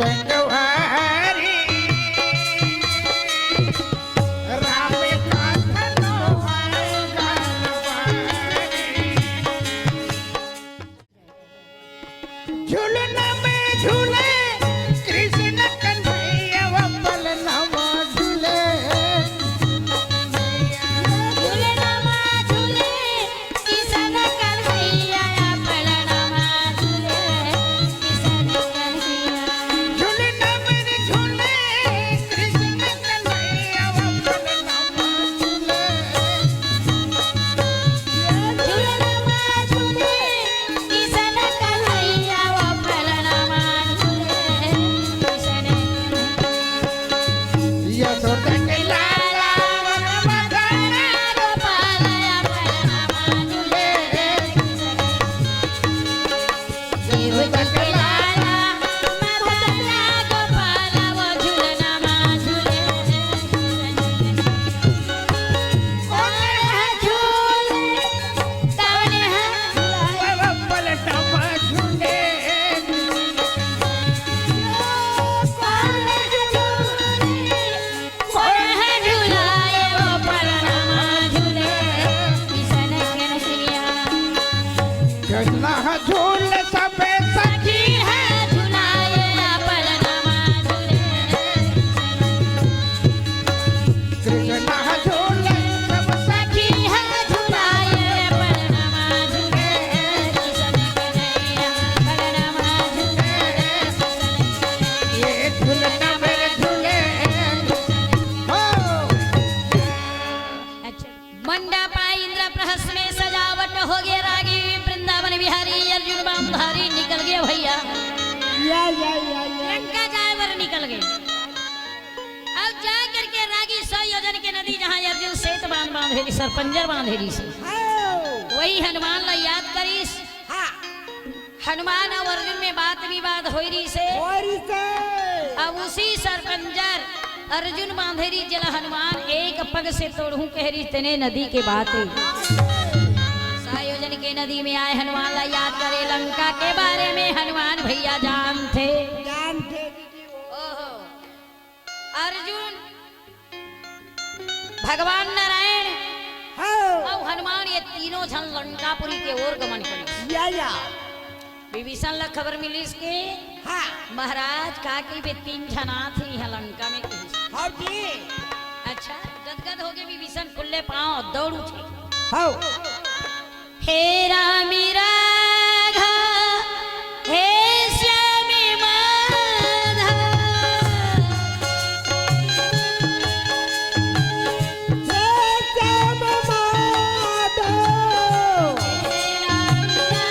संगवारी राम कांधनो गणवारी झूलना में झूले कृष्ण कन्हैया बलनाम झूले झूलना में झूले किशन कन्हैया बलनाम झूले किशन कन्हैया झूलना में झूले कृष्ण कन्हैया बलनाम झूले झूलना में झूले किशन कन्हैया बलनाम झूले किशन यशोदा के लाला वनवदना गोपालया बलनाम झूले देवता के लाला मदना गोपाल वो झूलना में झूले कौन है झूले कौन है बलनाम झूले कौन है झूले कौन है झूलाए वो बलनाम झूले किशन कन्हैया कृष्ण झूल सबे सखी सखी है झूलाए बलनाम झूले कृष्ण झूल सब सखी है झूलाए बलनाम झूले किशन कन्हैया बलनाम झूले ये झूलना मेरे झूले हो मंडपा इंद्रप्रहस में सजावट हो गया रागी वृंदावन बिहारी अर्जुन बामधारी निकल गए भैया लंका जाए वर निकल गए अब जा करके रागी 100 योजन के नदी जहाँ अर्जुन सेत बांधेली सरपंजर बांधेली से वही हनुमान ला याद करीस हनुमान और अर्जुन में बात विवाद हो रही से अब उसी सरपंजर अर्जुन बांधेरी जल हनुमान एक पग से तोड़ू कहरी तने नदी के बात सायोजन के नदी में आए हनुमान ला याद करे लंका के बारे में हनुमान भैया जानते ओहो अर्जुन भगवान नारायण और हनुमान ये तीनों जन लंकापुरी के ओर गमन करे विभीषण ला खबर मिली इसके महाराज का की वे 3 जना थे यहाँ लंका में कहीं अच्छा गदगद हो गए विभीषण खुले पांव दौड़ उठे हे रामी राघा हे श्यामी माधव हे रामी राघा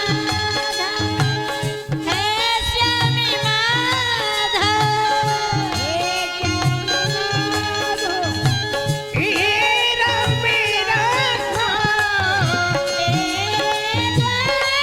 हे श्यामी माधव ये राम मेरा हे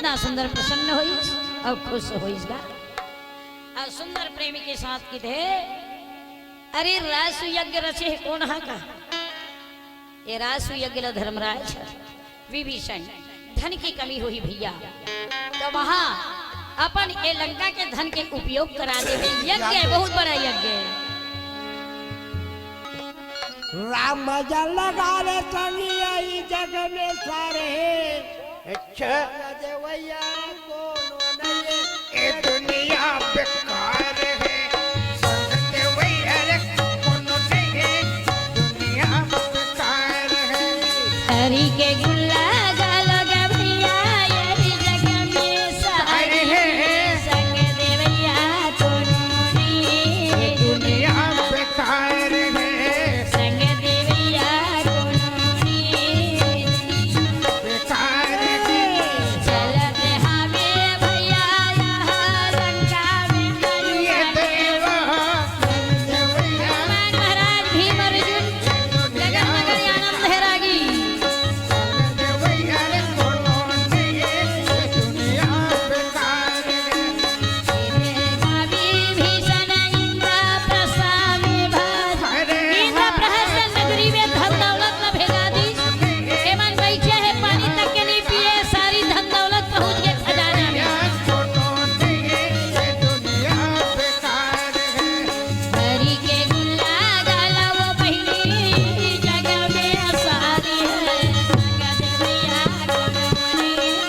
इतना सुंदर प्रसन्न हुई और खुश हुईगा और सुंदर प्रेमी के साथ की थे। अरे रासु यज्ञ रचे है कौन हा का? ये रासु यज्ञ धर्मराज विभीषण धन की कमी हुई भैया, तो वहां अपन ये लंका के धन के उपयोग करा दे। यज्ञ है, बहुत बड़ा यज्ञ है। राम जल लगा रे संगी जग में सारे। अच्छा देवैया कौन नहीं ये दुनिया बेकार है, संग देवैया रे कौन नहीं है, दुनिया बेकार है। हरि के गुल्ला गालोगे भैया ये जग में सारे हैं, संग देवैया कौन नहीं है, दुनिया बेकार है, संग देवैया कौन नहीं है। बेकार है। चलते हमें भैया यहाँ लंका में ये देवा देवैया हनुमान महाराज भीम अर्जुन गगन मगन आनंद है रागी। देवैया रे कौन नहीं है, ये दुनिया बेकार है। विभीषण इंद्र प्रसामी भास अरे इंद्र प्रहसन नगरी में धन दौलत न भेजा दी। हेमंत बैठे है पानी तक के नहीं पिए, सारी धन दौलत पहुंच गए खजाना में। हरि के गुल्ला गाला वो पहली जगह में सारी है, संग देवैया कौन नहीं है,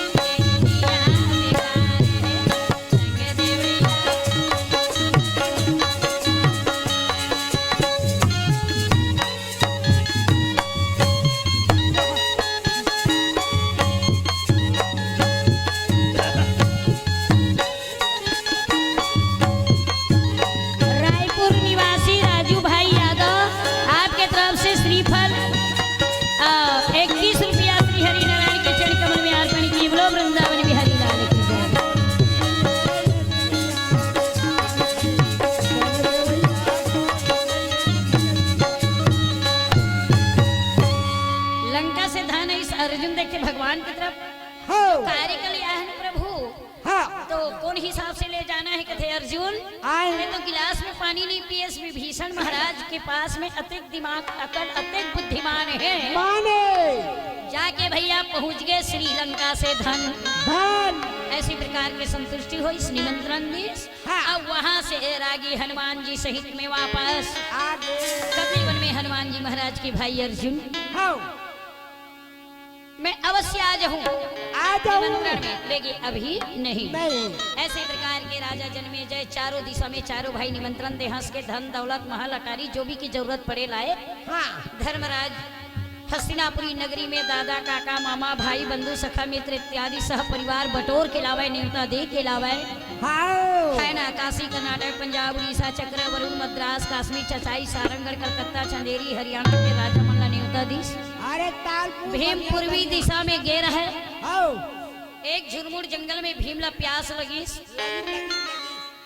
दुनिया बेकार है, संग देवैया। रायपुर निवासी राजू भाई यादव आपके तरफ से श्रीफल 21 रुपया श्री हरि नारायण के चरण कमल में अर्पण की। बोलो वृंदावन बिहारी लाल की जय। लंका से धन इस अर्जुन देख के भगवान की तरफ हो कार्य के लिए आए हैं प्रभु, हाँ तो कौन हिसाब से ले जाना है? कहते अर्जुन आए मैं तो गिलास में पानी नहीं पिए। इस विभीषण महाराज के पास में अतिक दिमाग अकल अतिक बुद्धिमान है। माने जाके भैया पहुंच गए श्रीलंका से धन। धन ऐसी प्रकार के संतुष्टि हुई इस निमंत्रण दी। हाँ। अब वहां से रागी हनुमान जी सहित में वापस आगे कपिलवन में हनुमान जी महाराज के भाई अर्जुन हो मैं अवश्य आ जाऊं आ जाऊं निमंत्रण में, लेकिन अभी नहीं। नहीं ऐसे प्रकार के राजा जन्मे जय चारों दिशा में चारों भाई निमंत्रण दे हंस के धन दौलत महल अटारी जो भी की जरूरत पड़े लाए। हाँ धर्मराज हस्तिनापुरी नगरी में दादा काका मामा भाई बंधु सखा मित्र इत्यादि सह परिवार बटोर के लावे न्योता दे के लावे हाँ है ना। काशी कर्नाटक पंजाब उड़ीसा चक्र वरुण मद्रास कश्मीर चचाई सारंगढ़ कलकत्ता चंदेरी हरियाणा के राजा मल्ला न्योता दिस। अरे ताल भीम पूर्वी दिशा में गे रहे। हो एक झुरमुड़ जंगल में भीमला प्यास लगीस,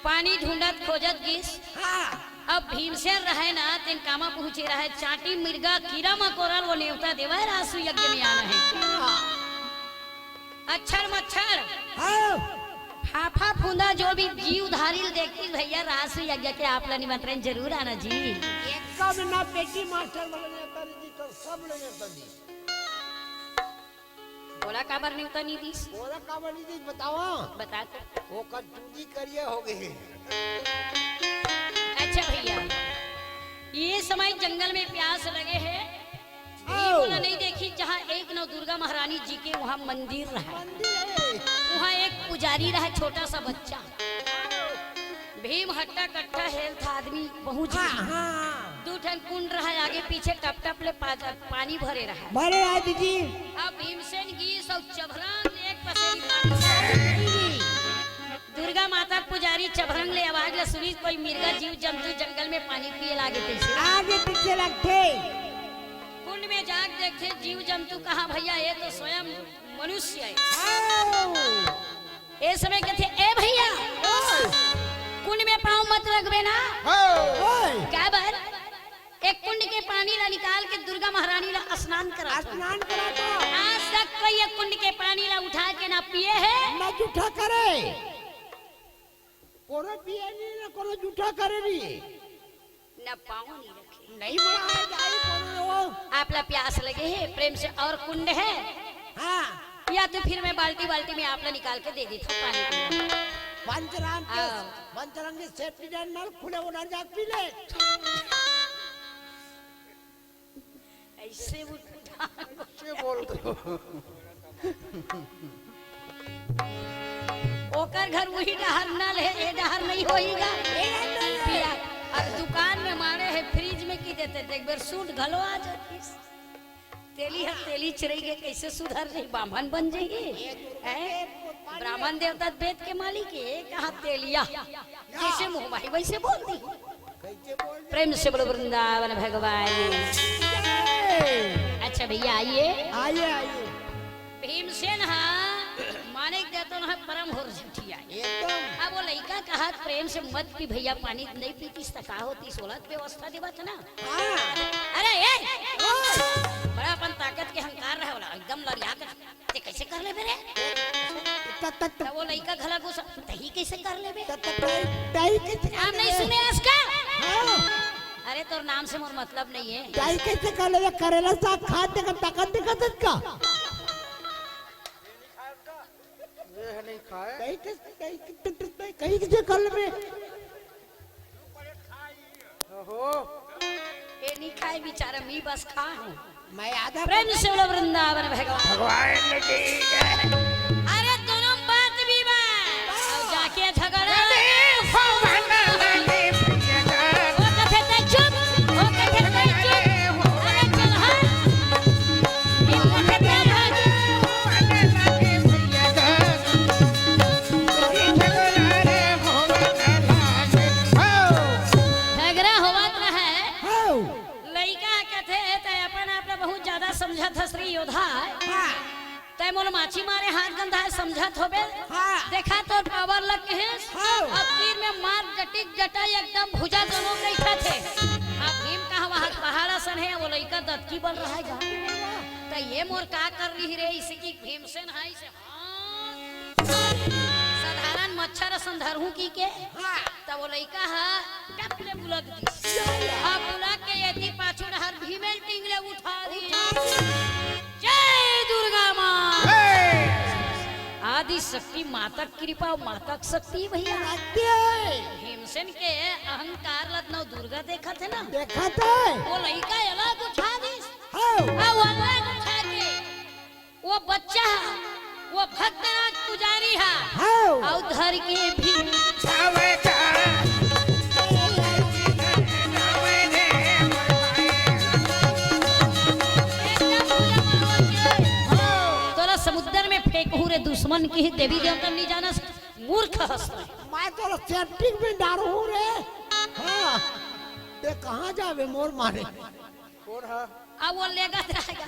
पानी ढूंढत खोजत गिस। हाँ अब भीमसेन रहे ना तेन कामा पहुंचे रहे। चाटी मिर्गा कीड़ा मकोड़ा वो न्योता देवा रासु यज्ञ में आना है। अक्षर मच्छर हो फाफा फूंदा जो भी जीव धारिल देखी भैया रासु यज्ञ के आप निमंत्रण जरूर आना जी। कब ना पेटी मास्टर बने कर दी तो सब लोग कर दी। बोला काबर न्योता नहीं दी बोला का बनी दी बताओ बता। वो कर चूजी करिए हो गए। अच्छा भैया ये समय जंगल में प्यास लगे है। ये आओ। बोला नहीं देखी जहाँ एक नव दुर्गा महारानी जी के वहाँ मंदिर रहा, मंदिर है वहाँ एक पुजारी रहा छोटा सा बच्चा। भीम हट्टा कट्टा हेल्थ आदमी पहुंच हाँ गया। हाँ दू ठन कुंड रहा आगे पीछे टप टप ले पानी भरे रहा। बड़े आज जी अब भीमसेन की सब चभरंग एक पसेरी पानी। दुर्गा माता पुजारी चभरंग ले आवाज ले सुनी कोई मिर्गा जीव जंतु जंगल में पानी पिए लागे कैसे। आगे पीछे लगते कुंड में जाग देखे जीव जंतु कहा भैया ये तो स्वयं मनुष्य है। आओ ए समय कहते ए भैया कुंड में पाँव मत रखबे ना। ओए क्या बात एक कुंड के पानी पानी ला निकाल के दुर्गा महारानी ला स्नान करा स्नान करा तो आज तक कोई ये कुंड के पानी ला उठा के ना पिए है ना जूठा करे कोनो पिए नहीं ना कोनो जूठा करे नहीं ना पाँव नहीं रखे नहीं मरा है जाई कोनो वो आप ला प्यास लगे है प्रेम से और कुंड है हां या तो फिर मैं बाल्टी बाल्टी में आप ला निकाल के दे देता हूँ पानी पंचराम के हाँ। पंचरंग के सेफ्टी डैन नल खुले उधर जा पी ले ऐसे उठा से बोलते हो ओकर घर वही डहर नल है ये डहर नहीं होईगा पिया और दुकान में मारे है फ्रिज में की देते थे एक बार सूट घलो आ जाती तेली है तेली चिरई के कैसे सुधर जाई ब्राह्मण बन जाइए ब्राह्मण देवता वेद के मालिक है कहा तेलिया जैसे मुंहबाई वैसे बोलती कैसे बोल प्रेम से बोलो वृंदावन भगवान अच्छा भैया आइए आइए आइए भीमसेन हाँ मानिक देतो ना परम हो झूठिया एकदम अब वो लड़का कहा प्रेम से मत पी भैया पानी नहीं पीती का होती सोलत व्यवस्था देवत ना हां अरे ए बड़ा अपन ताकत के हंकार रहे वाला एकदम लड़िया कर ते कैसे कर ले मेरे तत वो लड़का घला गुस्सा तही कैसे कर ले बे ताई कैसे नाम नहीं सुने इसका हां अरे तोर नाम से मोर मतलब नहीं है ताई कैसे कर ले करेला साग खाते का ताकत दिखत का ये नहीं खाए कहीं कैसे कर ले ओहो ये नहीं खाए बेचारा मी बस खा हूँ मैं आधा प्रेम से बोलो वृंदावन भगवान भगवान की जय अरे दोनों बात भी बा अब जाके झगड़ा वो कथे ते चुप वो कथे ते चुप अरे चल हट ये कथे ते हट झगड़ा होवत रहे हां लइका कथे ते अपन आप बहुत ज्यादा समझत है श्री योद्धा हां तय मोल माछी मारे हाथ गंधा है समझत होबे हाँ। देखा तो पावर लग के है हाँ। अब तीर में मार जटिक जटा एकदम भुजा दोनों कैसा थे अब भीम कहा वहां पहाड़ा सन है वो लइका दत्ती बन रहा है तो ये मोर का कर रही रे इसी की भीमसेन है इसे साधारण मच्छर संधरहू की के हां तब वो लइका है टपले बुलक दी हां बुला के यदि पाछू हर भीमेल टिंगले उठा दी जय दुर्गा मां आदि शक्ति माता कृपा माता शक्ति भैया भीमसेन के अहंकार लदनो दुर्गा देखा थे ना देखा था वो लइका अलग उठा दी हां वो अलग उठा के वो बच्चा वो भक्तराज पुजारी है हां और धर के भी तोरा समुद्र में फेंकू रे दुश्मन की ही देवी देवता नहीं जाना मूर्ख हंस मैं तो सेफ्टी में डारू हूं रे हां ते कहां जावे मोर मारे कौन है अब वो लेगा रहेगा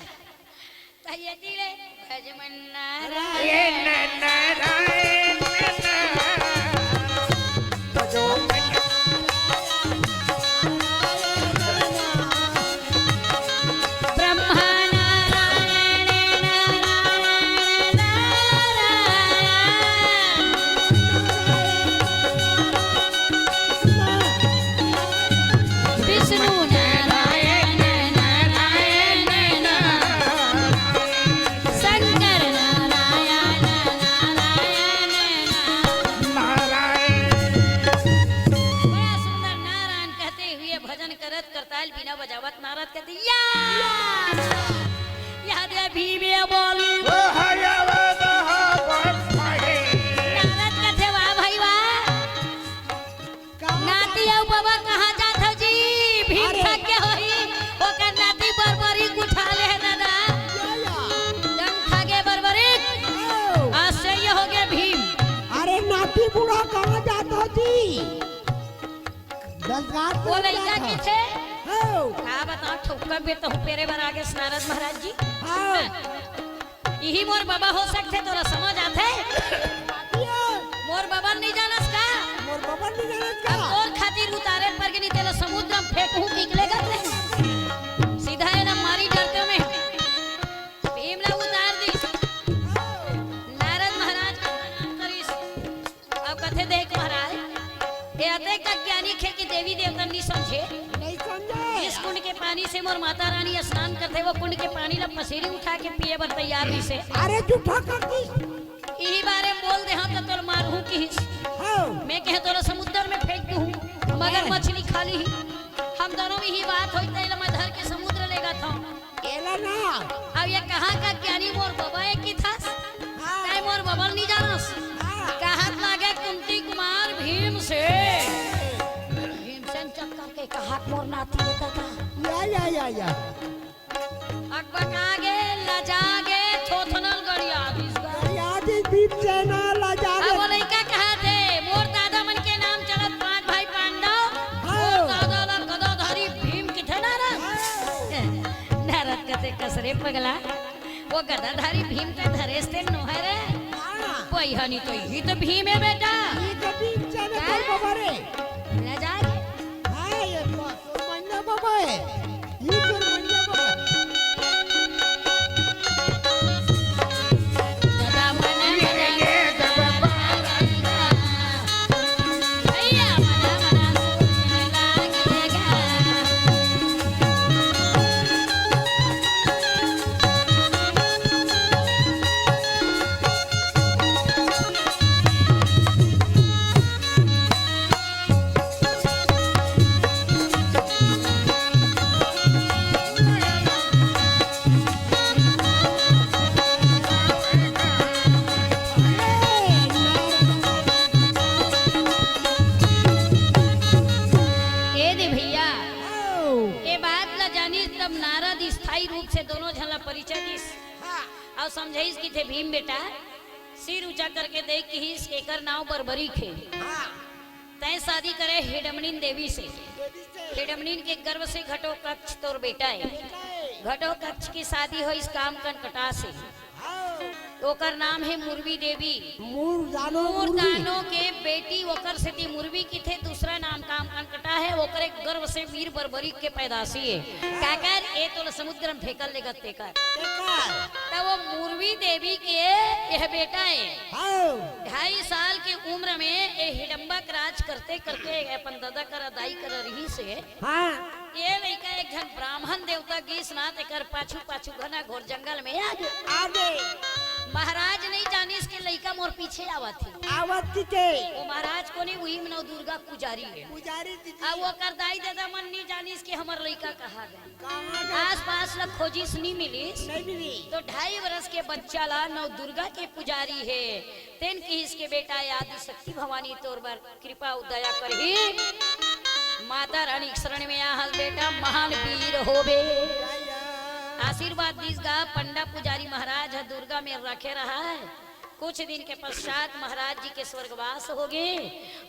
तो ये दिले भजमन नारायण ये नारायण जो ब्रह्मा नारायण नारायण नारायण विष्णु नारायण नारायण शंकर नारायण नारायण नारायण बड़ा सुंदर नारायण कहते हुए भजन करत करताल बिना बजावत नारद कहते याद है भीमे बोल वो हयावत है नारद कहते वाह भाई वाह नाती और बाबा कहाँ जात हो जी भीम अरे। थक के होई ओकर नाती बरबरी उठा ले है दादा जम खागे बरबरी आश्चर्य हो गया भीम अरे नाती बूढ़ा कहां जाता जी दसगार वो लड़का की थे हां का बताओ ठोकर बे तो पेरे बर आगे नारद महाराज जी हां यही मोर बाबा हो सकते तोरा समझ आते मोर बाबा नहीं जानस का मोर बाबा नहीं जानत अब का और खातिर उतारे पर के नहीं तेरा समुद्र में फेंकू निकलेगा ते कथे देख महाराज ये अते का ज्ञानी खे कि देवी देवता नहीं समझे नहीं समझे इस कुंड के पानी से मोर माता रानी स्नान करते वो कुंड के पानी ला पसीरी उठा के पिए बर तैयार नहीं से अरे झूठा करती यही बारे बोल दे हम तो तोर मारू की हाँ मैं कहे तोरा समुद्र में फेंक दूं मगर मछली खाली ही हम दोनों में ही बात होई तैला मैं धर के समुद्र लेगा था एला ना अब ये कहाँ का ज्ञानी मोर बाबा है की था काय मोर बाबा नहीं जानस कहत लागे कुंती कुमार भीमसेन चक्कर के कहत मोर नाती लेता था या अकबक आगे लजागे थोथनल गड़िया याद बीच सेना लजा अब वो लड़का कहते मोर दादा मन के नाम चलत पांच भाई पांडव मोर दादा ला गदाधारी भीम किथे नारद कते कसरे पगला वो गदाधारी भीम के धरेस ते नोहरे पहिनी तो ही तो भीम है बेटा ये तो बीच सेना कोई बाबा रे लजागे हां ये तो मंजा बाबा है ये तो मंजा बाबा दादा मन ये जब भैया मना सोचने लागेगा ए दे भैया ये बात ला जानी तब नारद स्थायी रूप से दोनों झला परिचय दिस और समझाइस कि थे भीम बेटा सिर ऊंचा करके देख कि हिस केकर नाव बरबरी खे तय शादी करे हिडमनीन देवी से हिडमनीन के गर्भ से घटोत्कच तोर बेटा है घटोत्कच की शादी हो इस काम कनकटा से ओकर नाम है मुरवी देवी मूरदानो के बेटी ओकर से ती मुरवी की थे दूसरा नाम काम कनकटा है ओकर एक गर्भ से वीर बरबरी के पैदाशी है काकर ए तो समुद्र में फेंकल लेगत तेकर तब वो मुरवी देवी के यह बेटा है 2.5 साल की उम्र में ये हिडम्बक राज करते करते अपन दादा कर अदाई कर रही से ये लड़का एक जन ब्राह्मण देवता गीस नाथ कर पाछू पाछू घना घोर जंगल में आगे महाराज नहीं जानिस के लड़का मोर पीछे आवत थी वो महाराज को नहीं वही नव दुर्गा पुजारी है अब वो कर दाई दादा मन नहीं जानिस के हमर लड़का कहाँ गए आस पास ला खोजिस नहीं मिलिस तो 2.5 वर्ष के बच्चा ला नव दुर्गा के पुजारी है तेन की इसके बेटा आदि शक्ति भवानी तोर बर कृपा उदया करही माता रानी शरण में आहल बेटा महान वीर होबे आशीर्वाद दीसगा पंडा पुजारी महाराज दुर्गा में रखे रहा है कुछ दिन के पश्चात महाराज जी के स्वर्गवास हो गए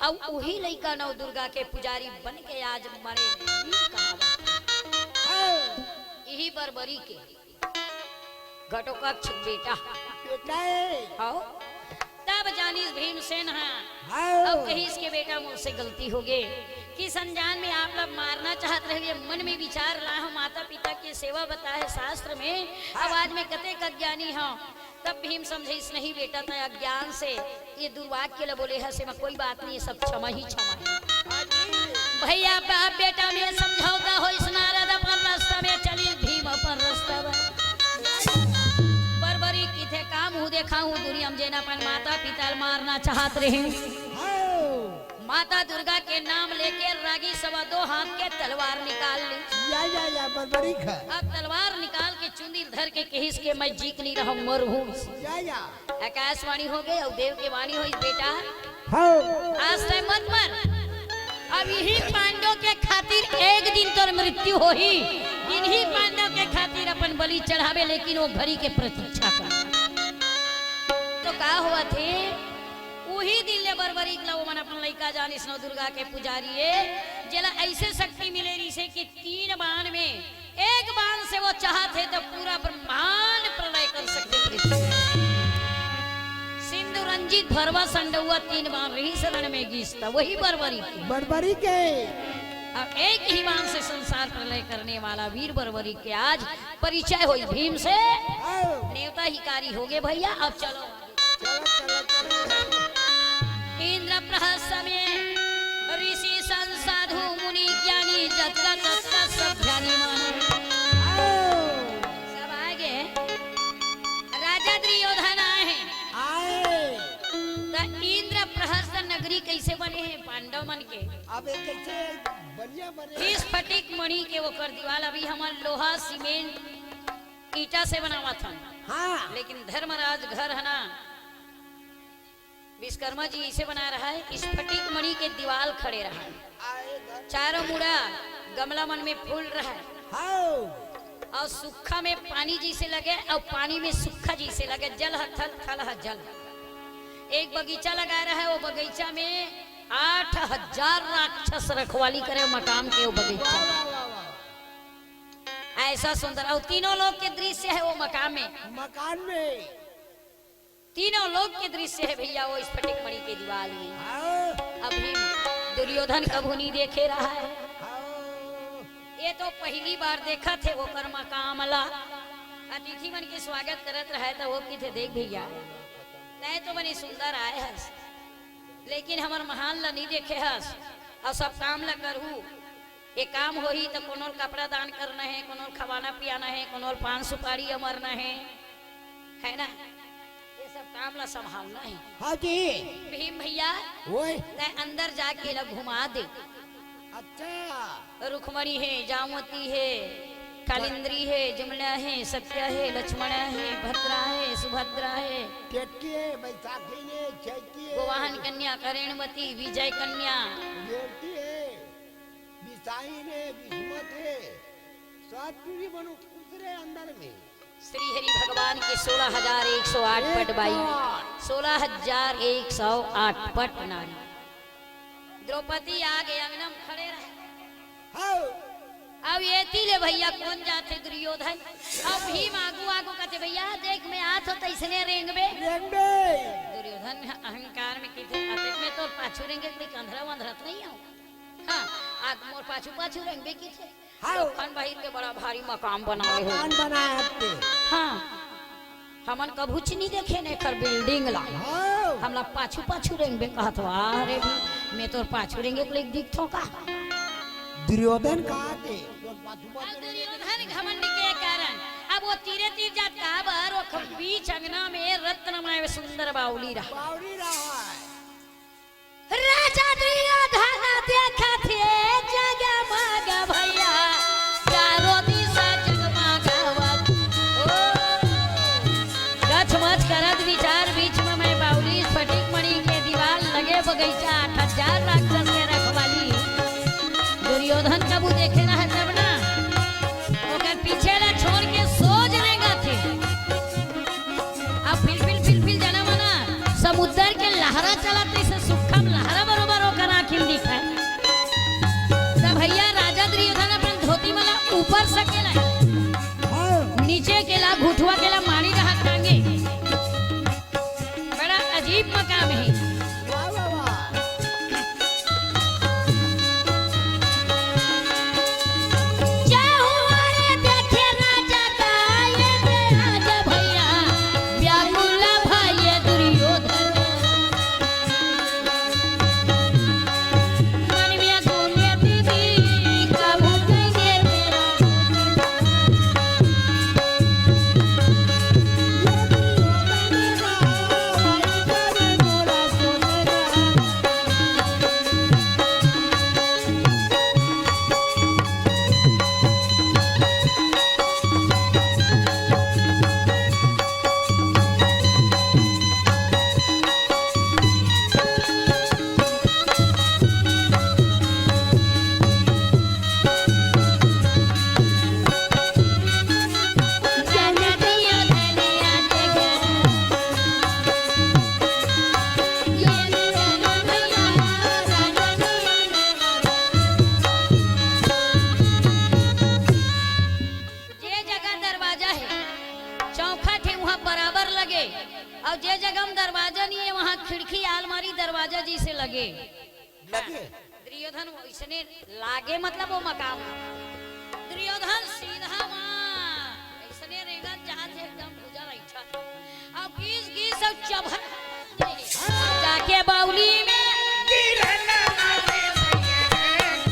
अब वही लड़का नव दुर्गा के पुजारी बन के आज मरे यही बरबरी के घटोत्कच बेटा आओ तब जानिस भीमसेन अब कहीं इसके बेटा मुझसे गलती हो गई किस अनजान में आप लोग मारना चाहते रहे मन में विचार ला हो माता पिता की सेवा बताए शास्त्र में अब आज में कते का ज्ञानी हूँ तब भीम समझे इस नहीं बेटा था अज्ञान से ये दुर्वाक्य ले बोले हसे में कोई बात नहीं सब क्षमा ही क्षमा है भैया बाप बेटा में समझौता हो इस नारद अपन रास्ता में चली भीम अपन रास्ता बरबरी की थे काम हूँ देखा हूँ दुनिया में जेना अपन माता पिता मारना चाहत रहे माता दुर्गा के नाम लेके रागी सवा 2 हाथ के तलवार निकाल ली बरबरी अब तलवार निकाल के चुंदी धर के कहिस के मैं जीक नहीं रहा मर हूँ आकाशवाणी हो गई और देव की वाणी हो बेटा आज तक मत मर अब यही पांडव के खातिर एक दिन तोर मृत्यु हो ही इन्हीं पांडव के खातिर अपन बलि चढ़ावे लेकिन वो घड़ी के प्रतीक्षा कर तो का हुआ थे वही दिन ले बरबरी के मन अपन लड़का जानी स्नो दुर्गा के पुजारी है जला ऐसे शक्ति मिले रिसे कि 3 बाण में एक बाण से वो चाहते तो पूरा ब्रह्मांड प्रलय कर सकते सिंधु रंजित भरवा संडुआ 3 बाण रही शरण में गीसता वही बरबरी के अब एक ही बाण से संसार प्रलय करने वाला वीर बरबरी के आज परिचय हुई भीम से नेवता हिकारी हो गए भैया अब चलो इंद्र सहस्त्र नगरी कैसे बने हैं पांडव मन के। अब एक कैसे बढ़िया बने। इस फटिक मणि के वो कर दीवाल अभी हमार लोहा सीमेंट ईटा से बनावा था। हाँ लेकिन धर्मराज घर है ना विश्वकर्मा जी इसे बना रहा है। इस फटिक मणि के दीवाल खड़े रहा है, आएगा। चारों मुड़ा गमला मन में फूल रहा है हाँ और सूखा में पानी जी से लगे और पानी में सूखा जी से लगे। जल है थल, थल है जल। एक बगीचा लगा रहा है, वो बगीचा में 8000 राक्षस रखवाली करे मकाम के वो बगीचा। वाह वाह वाह। ऐसा सुंदर और तीनों लोग के दृश्य है वो मकाम में। मकान में तीनों लोग के दृश्य है भैया वो इस फटिक मणि के दीवार में। हाँ अभी दुर्योधन कभू नहीं देखे रहा है। हाँ ये तो पहली बार देखा थे वो कर्मा कामला अतिथि मन के स्वागत करत रहे तो वो की थे देख भैया नहीं तो बनी सुंदर आए हस लेकिन हमार महान ला नहीं देखे हस और सब काम ला करू। ये काम हो ही तो कोनो कपड़ा दान करना है, कोनो खवाना पियाना है, कोनो पान सुपारी अमरना है ना, ये सब काम ला संभालना है। हाँ जी भीम भैया वही तय अंदर जाके ला घुमा दे। अच्छा रुक्मणी है, जामवती है, कालिंद्री है, जमुना है, सत्या है, लक्ष्मण है, भद्रा है, सुभद्रा है, केतकी है, बैसाखी ने, चैती है, गोवाहन कन्या, करेणमती, विजय कन्या, देवती है, बिसाई ने, बिस्मत है, सात पीढ़ी बनो उतरे अंदर में। श्री हरि भगवान के 16,108 पट बाई, 16,108 पट नारी। द्रौपदी आगे अंगनम खड़े रहे। हाँ अब ये तीले भैया कौन जाते दुर्योधन। अब भीम आगू आगू कहते भैया देख मैं आत हो तैसने रेंगबे। रेंगबे दुर्योधन अहंकार में कहते अतित में तो पाछू रेंगे कोई कंधरा वंधरत नहीं आओ। हाँ आग मोर पाछू पाछू रेंगबे की थे। हाँ खन भाई के बड़ा भारी मकाम बनाए हो। मकान बनाया आपके। हाँ हमन कभूच नहीं देखे ने कर बिल्डिंग ला। हाँ हमला पाछू पाछू रेंगबे कहत अरे भी मैं तो पाछू रेंगे को दिख थो का। दुर्योधन कहा थे दुर्योधन घमंड के कारण अब वो तीरे तीर जात का बार वो बीच अंगना में रत्नमय सुंदर बाउली रहा। बावड़ी रहा है। राजा दुर्योधन देखा थे जगमग भैया चारों दिशा जगमगावत। ओ गचमच करत विचार बीच में मैं बाउली फटिक मणि के दीवार लगे बगीचा 8000 राक्षस के रखवाली। दुर्योधन कबू देखे ना है तब ना ओकर पीछे ला छोड़ के सोच रहेगा थे। अब फिल जाना मना समुद्र के लहरा चलाते से सुखम लहरा बरोबर ओकर आँखिन दिखा। तब भैया राजा दुर्योधन अपन धोती मला ऊपर सकेला हाँ नीचे केला घुटवा केला मारी रहा टांगे। बड़ा अजीब मकाम है। वाह वाह वाह। क्या हुआ रे देखे राजा का ये राजा भैया व्याकुल भय दुर्योधन। मन व्याकुल दीदी कबू कहिए मेरा जनतिया धनिया जगह ये मेरा भैया राजा जे जगह दरवाजा है चौखट है वहाँ बराबर लगे और जे जगह में दरवाजा नहीं है वहाँ खिड़की आलमारी दरवाजा जी से लगे। लगे दुर्योधन इसने लागे मतलब वो मकाम दुर्योधन सीधा वहाँ इसने रेगा जहाँ से एकदम गुजर रही था और गीस सब चबन जाके बाउली में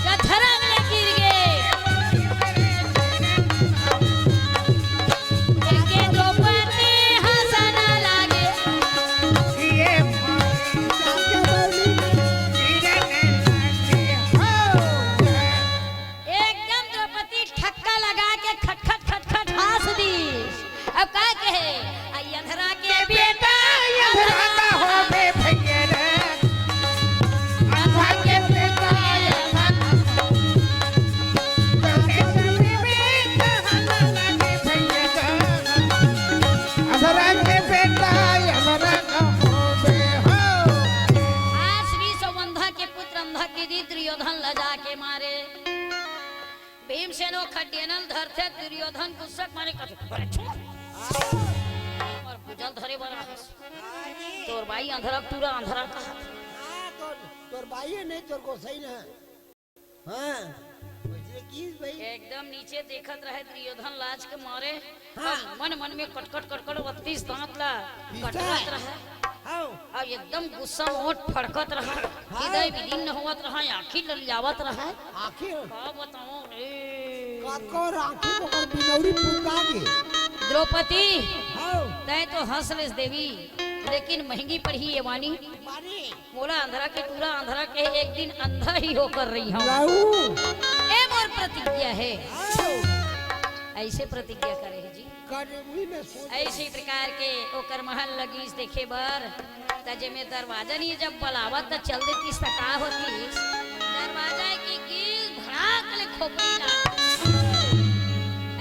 गथरंग में गिर गए। देखे द्रौपदी हंसना लागे। जाके दुर्योधन लजा के मारे भीमसेन वो खड्डेनल धरते दुर्योधन गुस्सा मारे कथे और बुझल धरे बना तोर भाई अंधरा पूरा अंधरा कहा तोर भाई है नहीं तोर को सही ना हाँ भाई एकदम नीचे देखत रहे दुर्योधन लाज के मारे मन मन में कटकट कटकट 32 दांत ला कटकट रहे अब एकदम गुस्सा ओट फड़कत रहा हृदय विदीर्ण होवत रहा आंखी ललियावत रहा आखिर का बताऊं रे काकर आंखी को बिनौरी पुका के द्रौपदी हां तय तो हंस लेस देवी लेकिन महंगी पड़ी ये वाणी मोला अंधरा के पूरा अंधरा के एक दिन अंधा ही होकर रही हूँ ए मोर प्रतिज्ञा है ऐसे प्रतिज्ञा करे है जी ऐसे प्रकार के ओकर महल लगी देखे बर तजे में दरवाजा नहीं जब बलावत त चल देती सका होती दरवाजा की कील भड़ाक ले खोपड़ी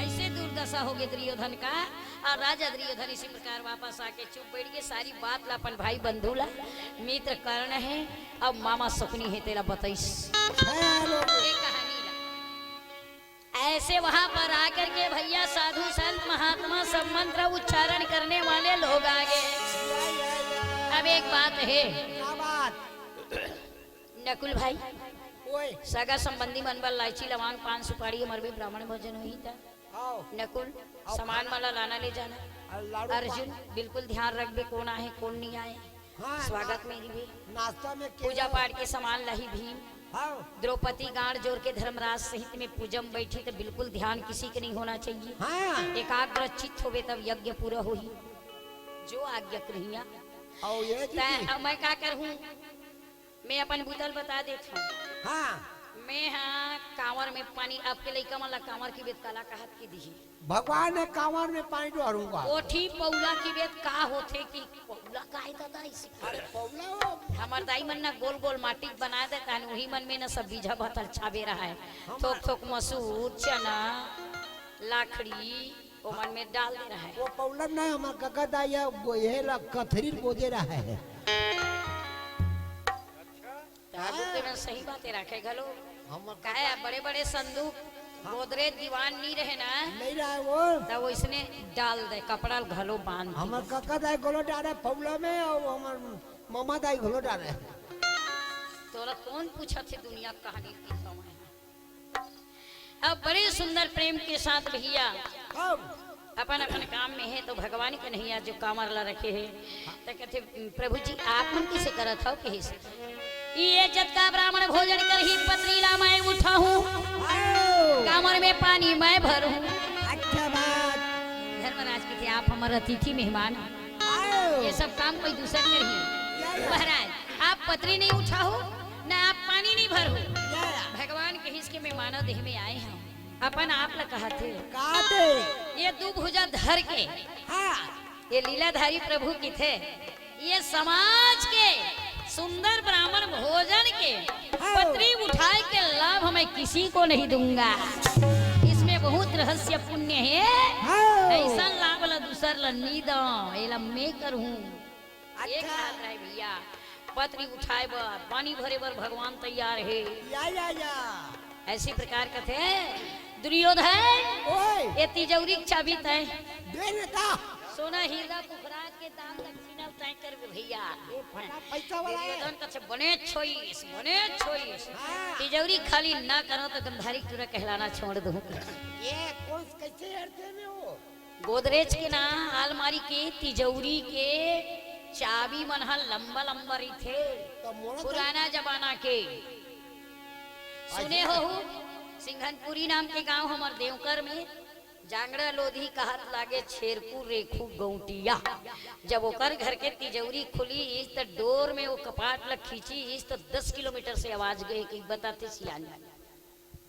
ऐसे दुर्दशा हो गई दुर्योधन का और राजा दुर्योधन इसी प्रकार वापस आके चुप बैठ के सारी बात ला अपन भाई बंधु ला मित्र कर्ण है अब मामा सपनी है तेरा बताइस ये कहानी ला ऐसे वहां पर आकर के भैया साधु संत महात्मा सब मंत्र उच्चारण करने वाले लोग आ गए अब एक बात है नकुल भाई सगा संबंधी मनबल लाइची लवांग पान सुपारी मरबे ब्राह्मण भोजन हुई था नकुल सामान वाला लाना ले जाना अर्जुन बिल्कुल ध्यान रख बे कौन आए कौन नहीं आए स्वागत मेरी भी नाश्ता में पूजा पाठ के सामान लही भीम द्रौपदी गाड़ जोर के धर्मराज सहित में पूजम बैठी तो बिल्कुल ध्यान किसी के नहीं होना चाहिए एकाग्र चित्त होवे तब यज्ञ पूरा हो ही जो आज्ञा करिया मैं क्या करूँ मैं अपन बुतल बता देता हूँ मैं हाँ कांवर में पानी आपके लइका वाला कांवर की बेत काला कहत की दी भगवान ने कांवर में पानी डालूंगा ओठी पौला की बेत का होथे कि पौला का है दादा इसी अरे पौला हमार दाई मन ना गोल गोल माटी बना देता है वही मन में ना सब बीजा बतल छाबे रहा है थोक थोक मसूर चना लाखड़ी वो मन में डाल दे रहा है वो पौला ना हमार काका दाई ये ला कथरी बोझे रहा है सही बात है रखे घलो का है बड़े बड़े संदूक गोदरेज दीवान नहीं रहे ना नहीं रहा वो तब वो इसने डाल दे कपड़ा घलो बांध हमार काका दाई गोलो डाले पौला में और हमार मामा दाई गोलो डाले तोरा कौन पूछा थे दुनिया कहानी की समय अब बड़े सुंदर प्रेम के साथ भैया अपन अपन काम में है तो भगवान के नहीं आज जो कामर ला रखे है तो कहते प्रभु जी आप मन किसे करत हो के ये इज्जत का ब्राह्मण भोजन कर ही पत्रीला मैं उठा हूँ कामर में पानी मैं भरूं अच्छा बात धर्मराज के थे आप हमारे अतिथि मेहमान ये सब काम कोई दूसरा नहीं महाराज आप पत्री नहीं उठाओ ना आप पानी नहीं भरो भगवान के हिस्से में मानव देह में आए हैं अपन आप ला कहा थे ये दो भुजा धर के ये लीलाधारी प्रभु की थे ये समाज के सुंदर ब्राह्मण भोजन के पत्री उठाए के लाभ मैं किसी को नहीं दूंगा इसमें बहुत रहस्य पुण्य है ऐसा लाभ ला दूसर ला नहीं दो एला मैं करूं एक हाथ रहे भैया पत्री उठाए बर पानी भरे बर भगवान तैयार है या ऐसी प्रकार का थे दुर्योधन ये तिजौरी चाबी तय सोना हीरा पुखरा के दान दक्षिणा तय कर भैया पैसा वाला दुर्योधन का बने छोइस तिजौरी खाली ना करो तो गंधारी टूरा कहलाना छोड़ दूं ये कौन कैसे हरते में हो गोदरेज के ना अलमारी के तिजौरी के चाबी मनहा लंबा लंबा रही थे पुराना जमाना के सुने हो सिंघनपुरी नाम के गांव हमार देवकर में जांगड़ा लोधी कहत लागे छेरपुर रेखू गौटिया जब ओकर घर के तिजौरी खुली तो डोर में वो कपाट लग खींची तो 10 किलोमीटर से आवाज गई कि बताते सियानी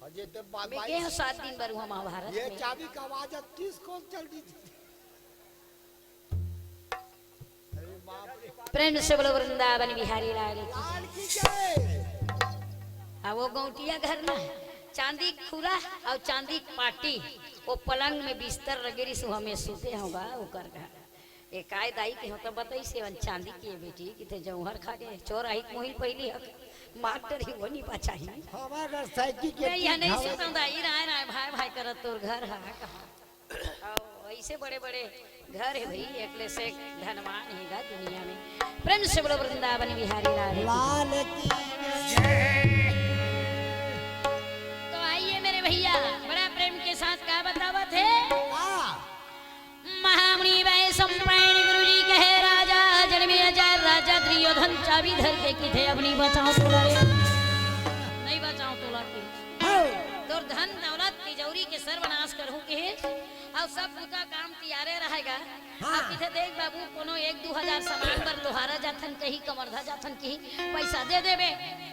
अजय तो मैं के 7 दिन बर हुआ महाभारत ये में चाबी का आवाज 30 को चल दी अरे बाप रे प्रेम से बोलो वृंदावन बिहारी लाल लाल की जय अब वो गौटिया घर ना चांदी खुरा और चांदी पाटी वो पलंग में बिस्तर रगेरी सु हमें सुते होगा वो कर एक काय दाई के होता बताई सेवन चांदी की बेटी कि थे जौहर खा के चोर आई मोहिल पहली हक मास्टर ही वो नहीं बचा ही हमारा साइकिल के नहीं नहीं सुनता ही रहा भाई भाई करत तोर घर है कहाँ ऐसे बड़े बड़े घर है भाई एकले से धनवान हैगा दुनिया में प्रेम से बोलो वृंदावन बिहारी राधे लाल की तो आइए मेरे भैया बड़ा प्रेम के साथ क्या बतावत है महामुनि वैशंपायन गुरु जी कहे राजा जन्मे अजय राजा दुर्योधन चाबी धर के की थे अपनी बचाओ तोला रे नहीं बचाओ तोला की तोर धन दौलत तिजौरी के सर्वनाश करहूं के और सब का काम तैयारे रहेगा आप इथे देख बाबू कोनो 1-2 हजार सामान पर लोहारा जाथन कहीं कमरधा जाथन कहीं पैसा दे देबे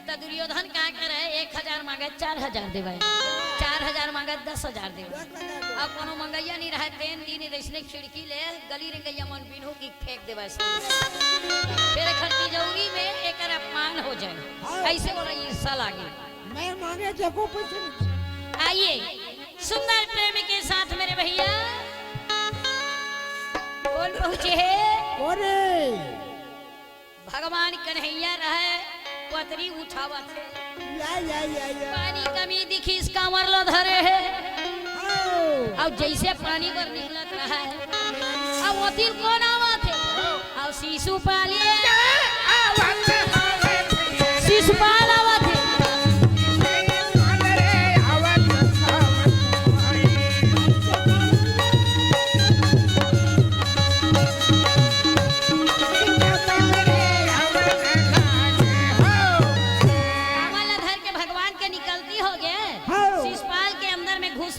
त दुर्योधन का करे 1000 मांगे 4000 देबे 4000 मांगे 10000 देबे अब कोनो मंगैया नहीं रहे तेन दिन देशने खिड़की ले गली रे गैया मन बिनहो की फेंक देबे फिर खर्ची जौरी में एकर अपमान हो जाए ऐसे बोला ईर्षा लागे मैं मांगे देखो पैसे आइए सुंदर प्रेम के साथ मेरे भैया कौन पहुंचे है ओरे भगवान कन्हैया रहे पतरी उठावा थे या पानी कमी दिखी इसका मरलो धरे है अब जैसे पानी पर निकलत रहा है अब वो तिल कौन आवा थे अब शिशुपाल शिशुपाल आवा थे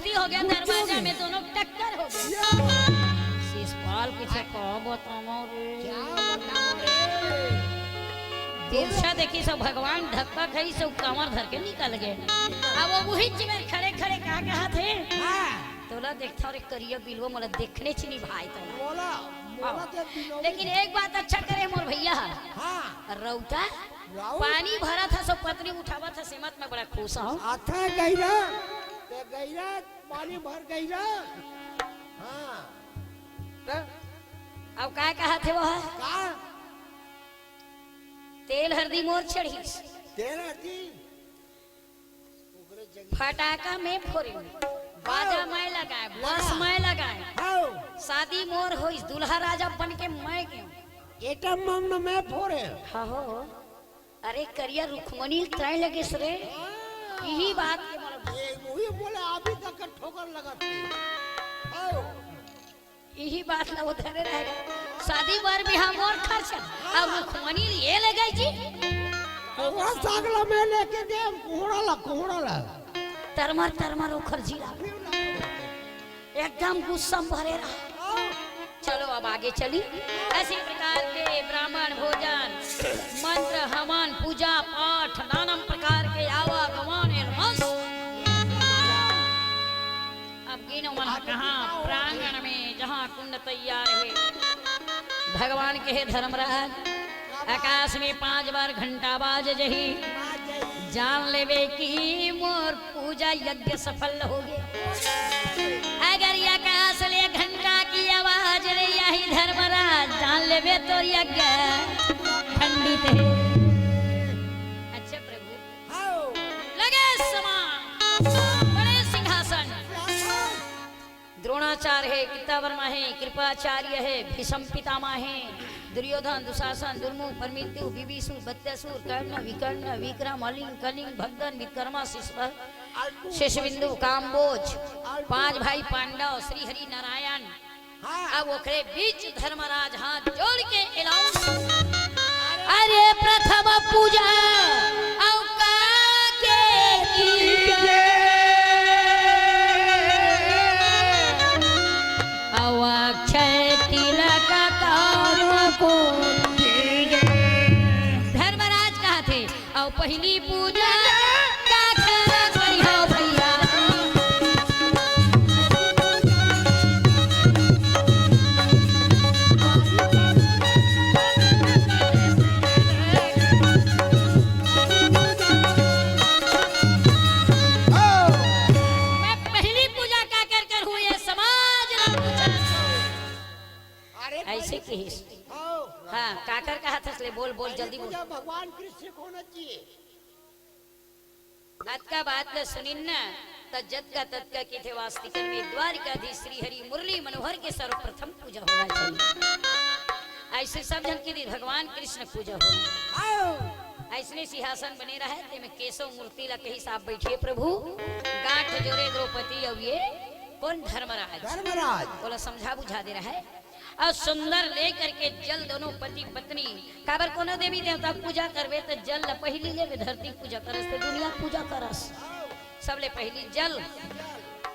हो गया दरवाजा में दोनों टक्कर हो गई शिशुपाल किसे कहो बताओ रे तिरछा देखी सब भगवान धक्का खाई सब कमर धर के निकल गए अब वो वही में खड़े खड़े कहा थे तोला देखता रे करिया बिलवा मला देखने छी नहीं भाई तोला बोला लेकिन एक बात अच्छा करे मोर भैया रौता पानी भरा था सब पत्नी उठावा था सेमत में बड़ा खुश हूं आता गईरा ते गईरा पानी भर गईरा हां अब क्या कहा थे वो का तेल हल्दी मोर चढ़ी तेल हल्दी फटाका में फोड़ी बाजा मैं लगाए बस मैं लगाए शादी मोर हो इस दूल्हा राजा बन के मैं गयो एटा मांग मैं फोड़े हाँ हो अरे करिया रुखमनी तय लगे सरे यही बात के वही बोले अभी तक ठोकर लगा थी यही बात ना उधर रहेगा शादी बार भी हम और खर्च अब रुखमनी ये लगाई जी कोहड़ा सागला में लेके दे कोहड़ा ला तरमर उखर जीरा एकदम गुस्सा भरे रहा चलो अब आगे चली ऐसी प्रकार के ब्राह्मण भोजन मंत्र हवन पूजा पाठ नाना प्रकार के आवागमन अब गिनो मन कहाँ प्रांगण में जहाँ कुंड तैयार है भगवान के है धर्मराज आकाश में 5 बार घंटा बाज जही जान लेवे की मोर पूजा यज्ञ सफल हो गया अगर ये आकाश ले घंटा की आवाज रे यही धर्मराज जान लेवे तो यज्ञ खंडित है अच्छा प्रभु लगे समान बड़े सिंहासन द्रोणाचार्य है कितावर्मा है कृपाचार्य है भीष्म पितामह है दुर्योधन दुशासन दुर्मुख परमित्यु विभीषण बत्यासुर कर्ण विकर्ण विक्रम अलिंग कलिंग भगदन विक्रमा शेषबिंदु काम्बोज 5 भाई पांडव श्री हरि नारायण अब ओकरे बीच धर्मराज हाथ जोड़ के एलाउंस अरे प्रथम पूजा धर्मराज कहा थे और पहली पूजा हाँ काकर कहा था इसलिए बोल जल्दी बोल भगवान कृष्ण को होना चाहिए अतका बात ल सुनिन न त जतका ततका की थे वास्तिकन में द्वारिकाधीश श्री हरि मुरली मनोहर के सर्वप्रथम पूजा होना चाहिए। ऐसे सब जन के भगवान कृष्ण पूजा हो। ऐसने सिंहासन बने रहे ते में केशव मूर्ति ला कही साहब बैठिए प्रभु गांठ जोरे द्रौपदी और ये कौन धर्मराज धर्मराज बोला समझा बुझा दे रहा है। और सुंदर लेकर के जल दोनों पति पत्नी काबर कोनो देवी देवता पूजा करवे तो जल ल पहली ले धरती पूजा करस तो दुनिया पूजा करस सबले पहली जल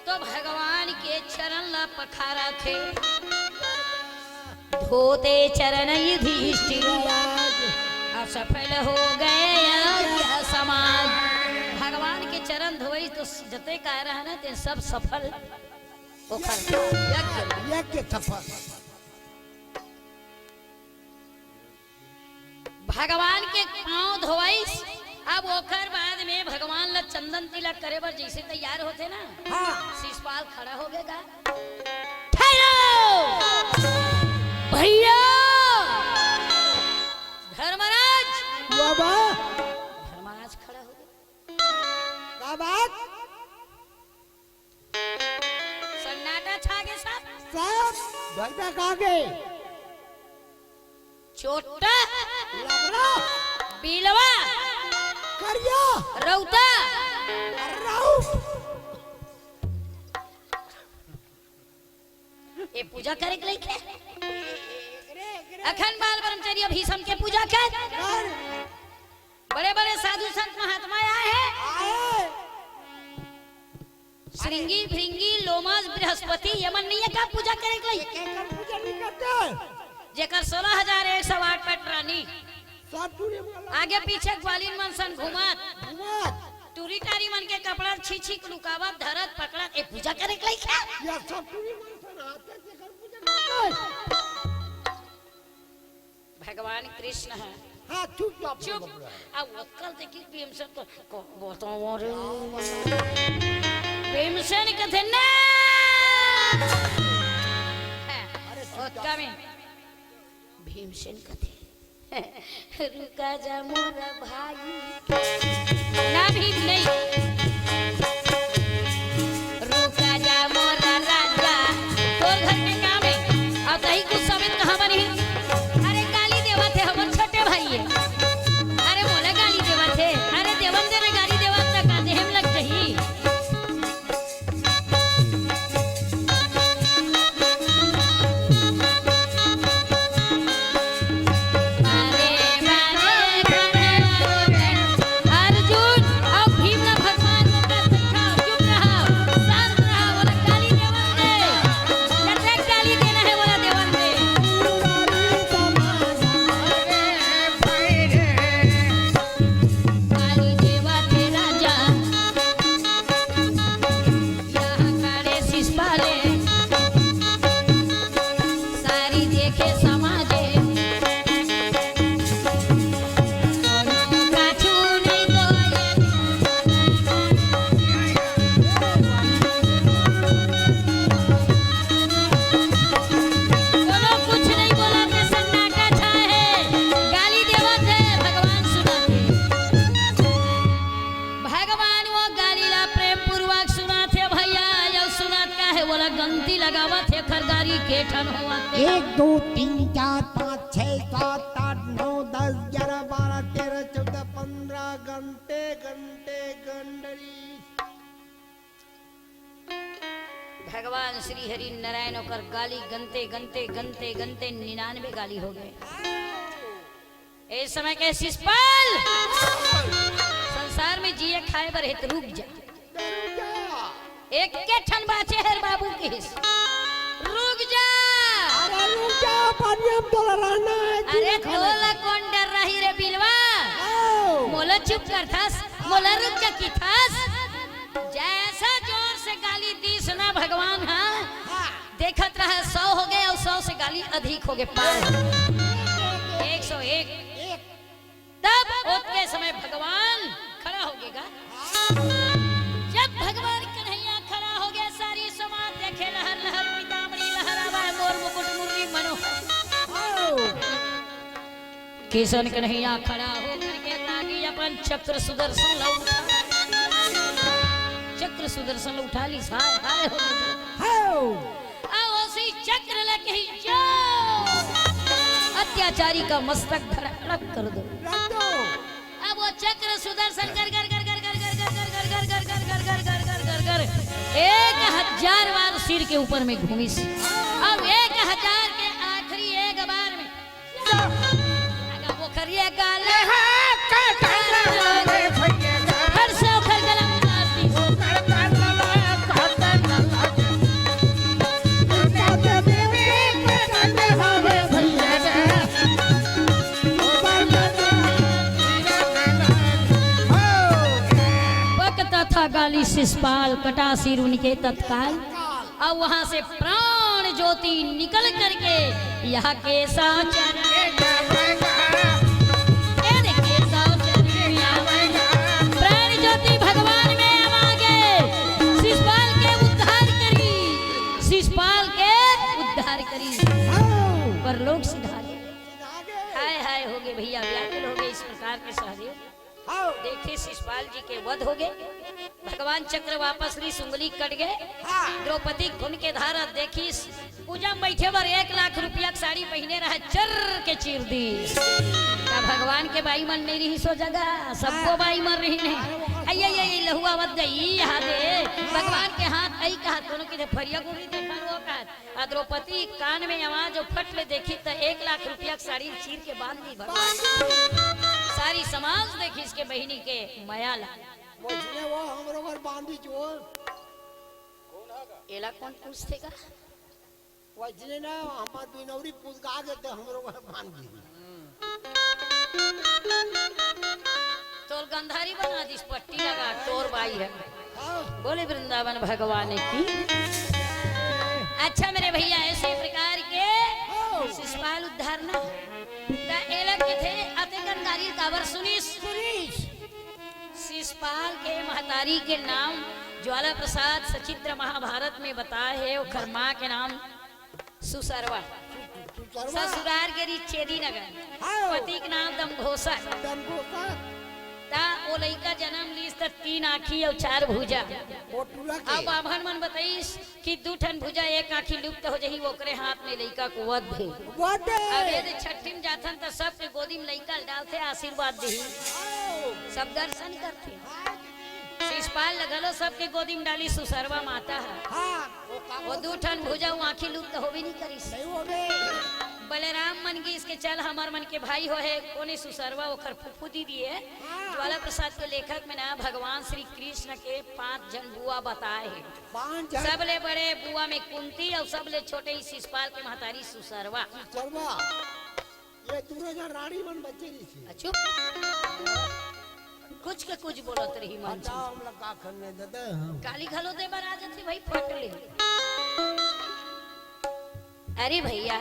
तो भगवान के चरण ला पखारा थे धोते चरण युधिष्ठिर असफल हो गए समाज। भगवान के चरण धोई तो जते कह रहा ना ते सब सफल यज्ञ सफल। भगवान के पांव धोई अब ओकर बाद में भगवान ला चंदन तिलक करे बर जैसे तैयार होते ना हाँ शिषपाल खड़ा हो गएगा ठहरो भैया धर्मराज बाबा धर्मराज खड़ा हो गए का बात सन्नाटा छा गए सब डरता कहाँ गए छोटा लबड़ा बिलवा करिया रौता राउफ ये पूजा करे के लेके अखंड बाल ब्रह्मचर्य भीषम के पूजा कर बड़े बड़े साधु संत महात्मा आए हैं श्रृंगी भृंगी लोमस बृहस्पति यमन नहीं है का पूजा करे के लिए पूजा नहीं करते जेकर 16,108 पट रानी सब टूरी वाला आगे पीछे ग्वालिन मन सन घुमत घुमत टूरी टारी मन के कपड़ा छी लुकावत धरत पकड़त ए पूजा करे के लिए क्या या सब टूरी मन आते थे कर पूजा करते भगवान कृष्ण है हाँ चुप चुप अब वक्कल देखी भीमसेन को बताओ रे भीमसेन कथे ना ओका में भीमसेन कथे रुका जा मोरा भाई ना भीम नहीं रुका जा मोरा राजा तोर घर में काम है और तही कुछ समय कहाँ बनी अरे गाली देवा थे हम छोटे भाई है अरे बोले गाली देवा थे अरे देवन दे गाली देवा तक आते हम लग जही एक दो तीन चार पाँच छह सात आठ नौ 10 11 12 13 14 15 घंटे घंटे गंडरी भगवान श्री हरि नारायण होकर गाली गंते गंते गंते गंते 99 गाली हो गए। इस समय के शिषपाल संसार में जिए खाए बर हेत रुक जा एक के ठन बाचे हर बाबू के रुक जा अरे रुक जा पानी हम तो रहना है अरे तोला कौन डर रही रे बिलवा मोला चुप कर थास मोला रुक जा की थास जैसा जोर से गाली दी सुना भगवान हाँ देखत रहा 100 हो गए और 100 से गाली अधिक हो गए 101 तब उतने समय भगवान खड़ा हो गएगा। जब भगवान कन्हैया खड़ा हो गया सारी समाज देखे लहर लहर पीताम्बरी लहरावा मोर मुकुट मुरली मनोहर किशन कन्हैया खड़ा हो करके लागी अपन चक्र सुदर्शन लौटा चक्र सुदर्शन उठा ली हाय हाय हो गई। हाउ अब उसी चक्र लेके ही जो अत्याचारी का मस्तक धड़क कर दो। रख दो। अब वो चक्र सुदर्शन कर कर कर कर कर कर कर कर कर कर कर कर कर कर कर कर 1000 बार सिर के ऊपर में घूमी सी। अब 1000 के आखिरी एक बार में अगर वो करिए गाले हर से उखड़ गला मारती बकता था गाली शिषपाल कटा सिर उनके तत्काल। अब वहां से प्राण ज्योति निकल करके यहाँ के साचर प्राण ज्योति भगवान में आगे शिषपाल के उद्धार करी, शिषपाल के उद्धार करी पर लोग सिधारे हाय हाय हो गए भैया व्याकुल हो गए। इस प्रकार के सहदेव देखिए शिषपाल जी के वध हो गए। भगवान चक्र वापस ली सुंगली कट गए। द्रौपदी खून के धारा देखी पूजा बैठे पर 1 लाख रुपया की साड़ी पहने रहे चर के चीर दी। भगवान के बाई मन नहीं रही सो जगह सबको बाई मर रही है। अये लहुआ बद गई यहाँ दे भगवान के हाथ आई कहा दोनों की फरिया गोरी देखा वो कहा। द्रौपदी कान में आवाज फट ले देखी तो 1 लाख रुपया की साड़ी चीर के बांध दी। भगवान सारी समाज देखी इसके बहिनी के माया ला वो हमरो घर बांधी चोर एला कौन पूछतेगा वजने ना हमार बिनौरी पूछ गा गए थे हमरो घर बांधी तोर गंधारी बना दिस पट्टी लगा तोर बाई है। बोले वृंदावन भगवान की। अच्छा मेरे भैया ऐसे प्रकार के शिषपाल उद्धार ना एला के थे अते गंधारी काबर सुनीस शिषपाल के महतारी के नाम ज्वाला प्रसाद सचित्र महाभारत में बताया है। वो खरमा के नाम सुसरवा ससुरार गिरी चेदी नगर पति के नाम दमघोसा ता ओ लइका जन्म लीस त 3 आँखी और 4 भुजा। अब बाभन मन बताइस कि 2 ठन भुजा 1 आँखी लुप्त हो जही ओकरे हाथ में लइका को वध दे। अब यदि छठी में जाथन त सब के गोदी में लइका डालते आशीर्वाद दे सब दर्शन करते। शिषपाल लगलो सबके गोदी में डाली सुसरवा माता है वो 2 ठन भुजा आँखी लुप्त हो भी नहीं करी। बलराम मन की इसके चल हमार मन के भाई हो है कोने सुसरवा ओखर फुफू दी दिए। ज्वाला प्रसाद के लेखक में ना भगवान श्री कृष्ण के 5 जन बुआ बताए हैं। सबले बड़े बुआ में कुंती और सबले छोटे ही शिषपाल के महतारी सुसरवा। ये दूर रानी मन बच्चे थी। चुप कुछ के कुछ बोलत रही मन काली घलो दे बना जाती भाई फट ले। अरे भैया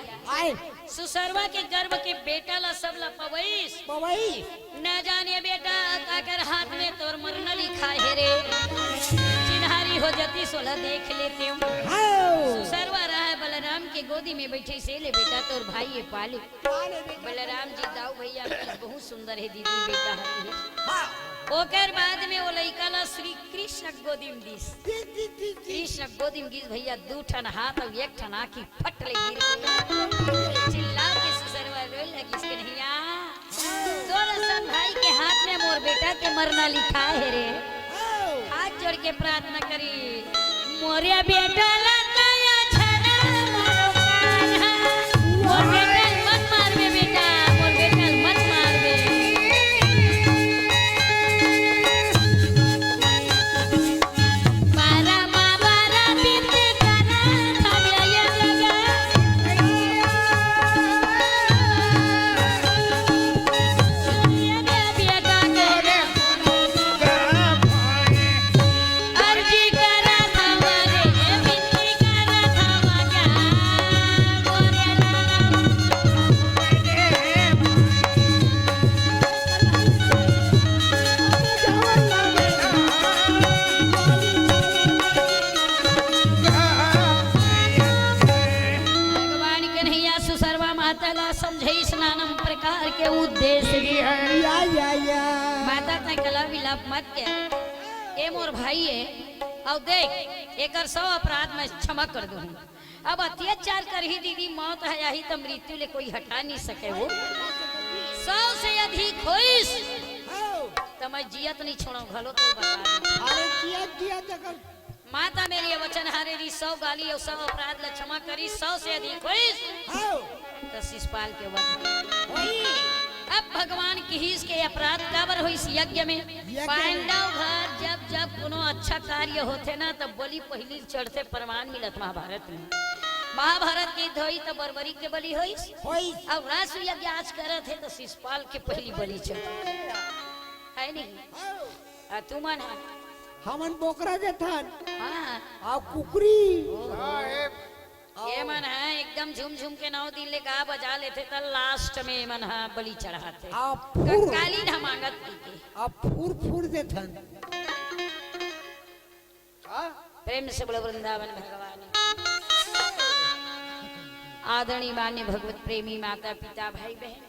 सुसरवा के गर्भ के बेटा ला सब ला पवैस न जाने बेटा काकर हाथ में तोर मरना लिखा है रे चिन्हारी हो जाती 16 देख लेते हो। सुसरवा रहा है बलराम के गोदी में बैठे से ले बेटा तोर भाई है पाले। बलराम जी दाऊ भैया बहुत सुंदर है दीदी बेटा है। ओकर बाद में वो लइका ला श्री कृष्ण गोदी में दिस कृष्ण गोदी में गिस भैया 2 ठन हाथ और 1 ठन आँखी फट ले गिर गई। चिल्ला के सुसरवा रोए लगी इसके नैया तोर सन भाई के हाथ में मोर बेटा के मरना लिखा है रे। हाथ जोड़ के प्रार्थना करी मोरे बेटा लताया छना मारो कान्हा मोर बेटा मत मारबे बेटा मोर बेटा मत मारबे। के उद्देश्य माता तय कला विलाप मत के ए मोर भाई है और देख एकर 100 अपराध मैं क्षमा कर दूं। अब अत्याचार कर ही दीदी मौत है यही तो मृत्यु ले कोई हटा नहीं सके वो 100 से अधिक होइस तो मैं जियत नहीं छोड़ो घलो तो बता दे। अरे जिया जिया जगह माता मेरी ये वचन हारे री 100 गाली और 100 अपराध ला क्षमा करी 100 से अधिक होइस तो शिषपाल के वध अब भगवान किहिस के अपराध काबर होइस यज्ञ में पांडव घर जब जब कोनो अच्छा कार्य होते ना तब बलि पहली चढ़ते प्रमाण मिलत महाभारत में। महाभारत की धोई तो बरबरी के बलि होइस अब रासु यज्ञ आज करत है तो शिषपाल के पहली बलि चढ़ है नहीं तू मन हमन बोकरा जेठन हाँ आ कुकरी ये मन है एकदम झूम झूम के 9 दिन ले गा बजा लेते तो लास्ट में मन है बलि चढ़ाते आ फूर काली धमागत की आ फूर फूर जेठन प्रेम से बोलो वृंदावन भगवान। आदरणीय मान्य भगवत प्रेमी माता पिता भाई बहन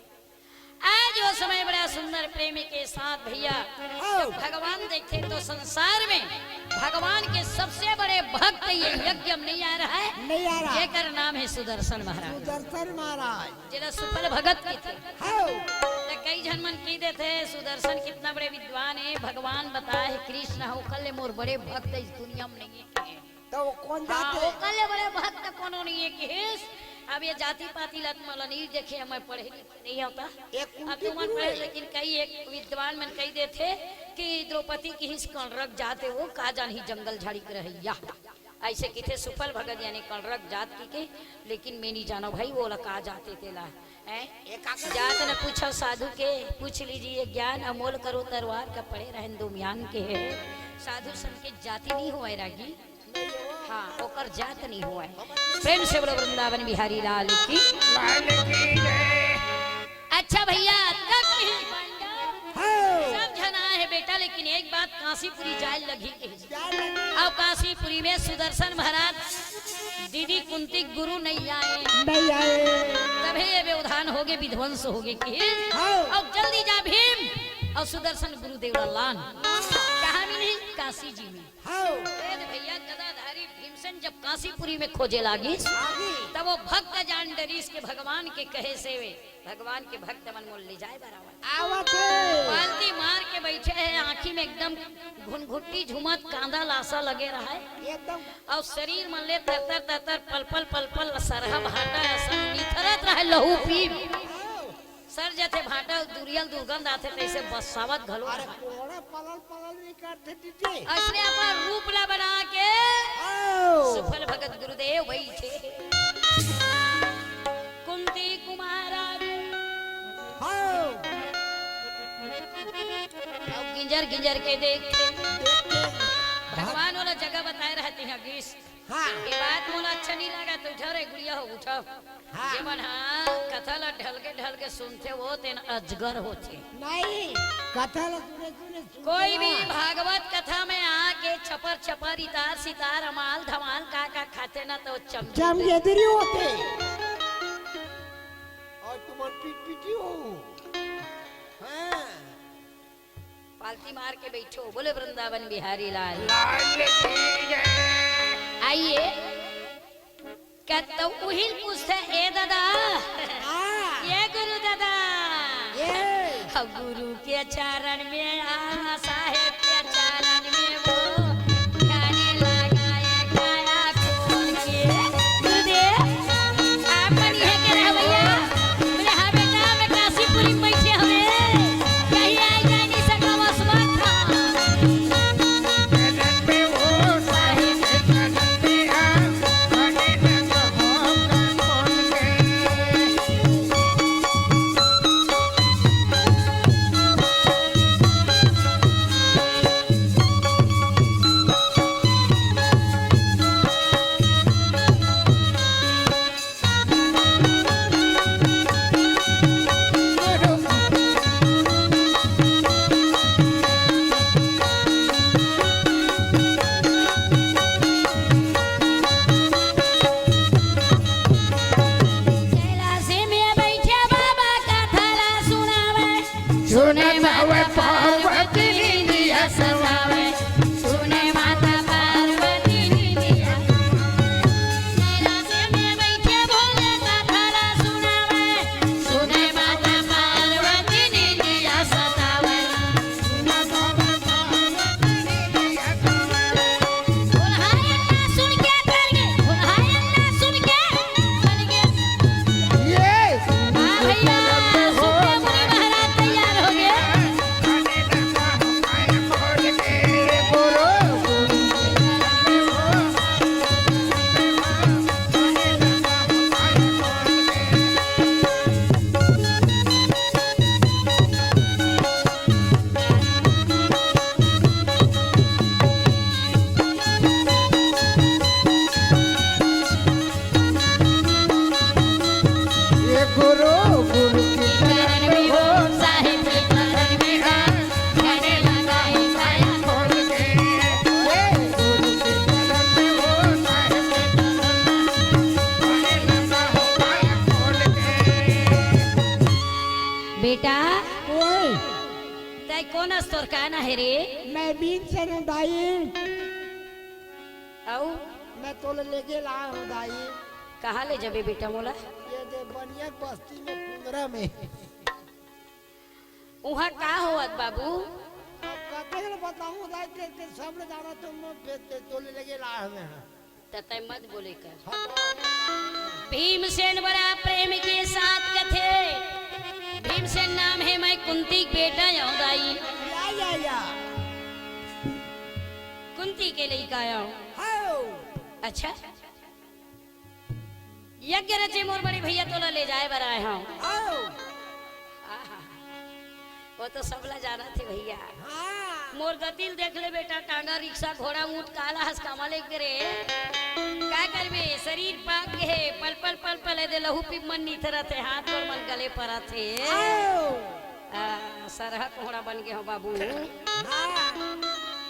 आज वो समय बड़ा सुंदर प्रेमी के साथ भैया जब भगवान देखते तो संसार में भगवान के सबसे बड़े भक्त ये यज्ञ में नहीं आ रहा है नहीं आ रहा जेकर नाम है सुदर्शन महाराज। सुदर्शन महाराज जेला सुफल भगत की थे हाउ तो कई जन मन की देते सुदर्शन कितना बड़े विद्वान है भगवान बताए है कृष्ण हो कल मोर बड़े भक्त इस दुनिया में नहीं है तो कौन हाँ, जाते वो कल बड़े भक्त कोनो नहीं है कि अब ये जाति पाति लत मला नहीं देखे मैं पढ़े नहीं होता अब तुम पढ़े लेकिन कई एक विद्वान मन कही देते कि द्रौपदी की हिस कणरक जाते वो का जान ही जंगल झाड़ी कर रहिया ऐसे की थे सुफल भगत यानी कणरक जात की के लेकिन मैं नहीं जानो भाई वो का जाते थे ला जात न पूछो साधु के पूछ लीजिए ज्ञान अमोल करो तरवार का पड़े रहन दो म्यान के है साधु सन के जाति नहीं हुआ रागी हाँ ओकर जात नहीं हुआ है। प्रेम से बोलो वृंदावन बिहारी लाल की अच्छा भैया तक ही सब जना है बेटा लेकिन एक बात काशीपुरी जाए लगी अब काशीपुरी में सुदर्शन महाराज दीदी कुंती गुरु नहीं आए तभी ये व्यवधान हो गए विध्वंस हो गए कि अब जल्दी जा भीम और सुदर्शन गुरुदेव लान कहा मिली काशी जी में भैया गदाधारी भीमसेन जब काशीपुरी में खोजे लागी तब वो भक्त जान डरीस के भगवान के कहे से वे भगवान के भक्त मन मोल ले जाए बराबर पालती मार के बैठे हैं आंखी में एकदम घुनघुट्टी झुमत कांदा लासा लगे रहा है और शरीर मन ले तरतर तरतर पल पल सरहा भाटा सब निथरत रहे लहू पी सर जथे भाटा दुरियल दुर्गंध आते तैसे बसावत घलो असली अपना रूप ला बना के सुफल भगत गुरुदेव बैठे कुंती कुमारा गिंजर गिंजर के देखते भगवान वाला जगह बताए रहते हैं गीस ये बात मोला अच्छा नहीं लगा तो उठो रे गुड़िया हो उठो जेमन हाँ कथा ला ढल के सुनते वो तेन अजगर होते नहीं कथा कोई भी भागवत कथा में आके छपर छपर इतार सितार अमाल धमाल का खाते ना तो चमगेदरी होते और तुम पीटी हो पालती मार के बैठो बोले वृंदावन बिहारी लाल आइए कहता उहिल पूछते ए दादा ये गुरु दादा गुरु के चरण में आ साहेब के चरण में वो गाने लगाए गाया खोल के गुरुदेव आप बड़ी है के रह भैया बोले हाँ बेटा मैं काशीपुरी में बैठे हमें कहीं आई जा नहीं सका बस बात था तोर का ना है रे मैं बीन से न दाई आओ मैं तो लेके ला हूँ दाई कहाँ ले जबे बेटा मोला ये दे बनिया बस्ती में कुंदरा में वहाँ का होत बाबू कहते हैं बताऊँ दाई के सामने जाना तुम तो लेके ला हमें तय मत बोले कर भीमसेन बड़ा प्रेम के साथ कथे भीमसेन नाम है मैं कुंती बेटा यौदाई या कुंती के लिए आया हूँ हाउ अच्छा यज्ञ रचे मोर बड़ी भैया तोला ले जाए बराए हूँ हाउ वो तो सबला जाना थे भैया हाँ मोर गतिल देख ले बेटा टांगा रिक्शा घोड़ा ऊंट काला हंस कामले करे क्या करबे शरीर पाक है पल पल पल पल दे लहू पी मन नीथ रहते हाथ और मन गले पर थे सरहा कोहड़ा बन गए हो बाबू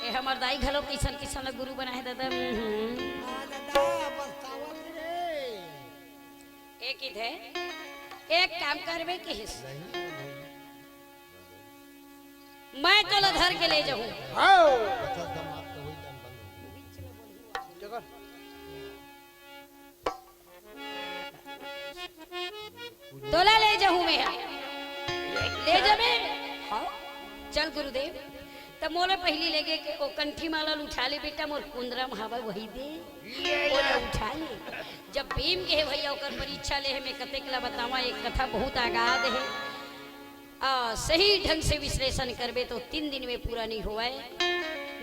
ए हमर दाई घलो किसन किसन गुरु बनाए दादा एक ही थे एक काम करबे कि मैं तो धर के ले जाऊं तोला ले जाऊं मैं ले जाबे चल गुरुदेव तब मोले पहली लेगे के ओ कंठी माला उठा ले बेटा मोर कुंदरा महाबा वही दे ओला उठा ले जब भीम के भैया ओकर परीक्षा ले में कतेक ला बतावा एक कथा बहुत आगाध है सही ढंग से विश्लेषण करबे तो 3 दिन में पूरा नहीं हुआ है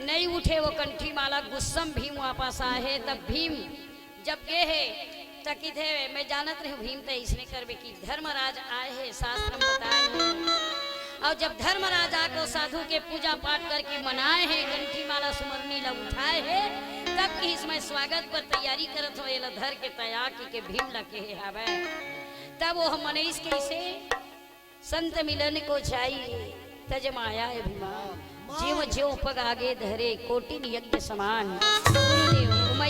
नहीं उठे वो कंठी माला गुस्सम भीम वापस आए तब भीम जब गए है तकित है मैं जानत रही भीम तो इसने करबे कि धर्मराज आए है शास्त्र में बताए हैं और जब धर्मराज आको साधु के पूजा पाठ करके मनाए हैं कंठी माला सुमरनी ला उठाए है तब की इसमें स्वागत पर तैयारी करत हो एला धर के तैयार के भीम लगे हवे तब वो हम मनीष के इसे संत मिलन को चाहिए तजमाया है भीमा जीव जीव पग आगे धरे कोटिन यज्ञ समान गुरुदेव मैं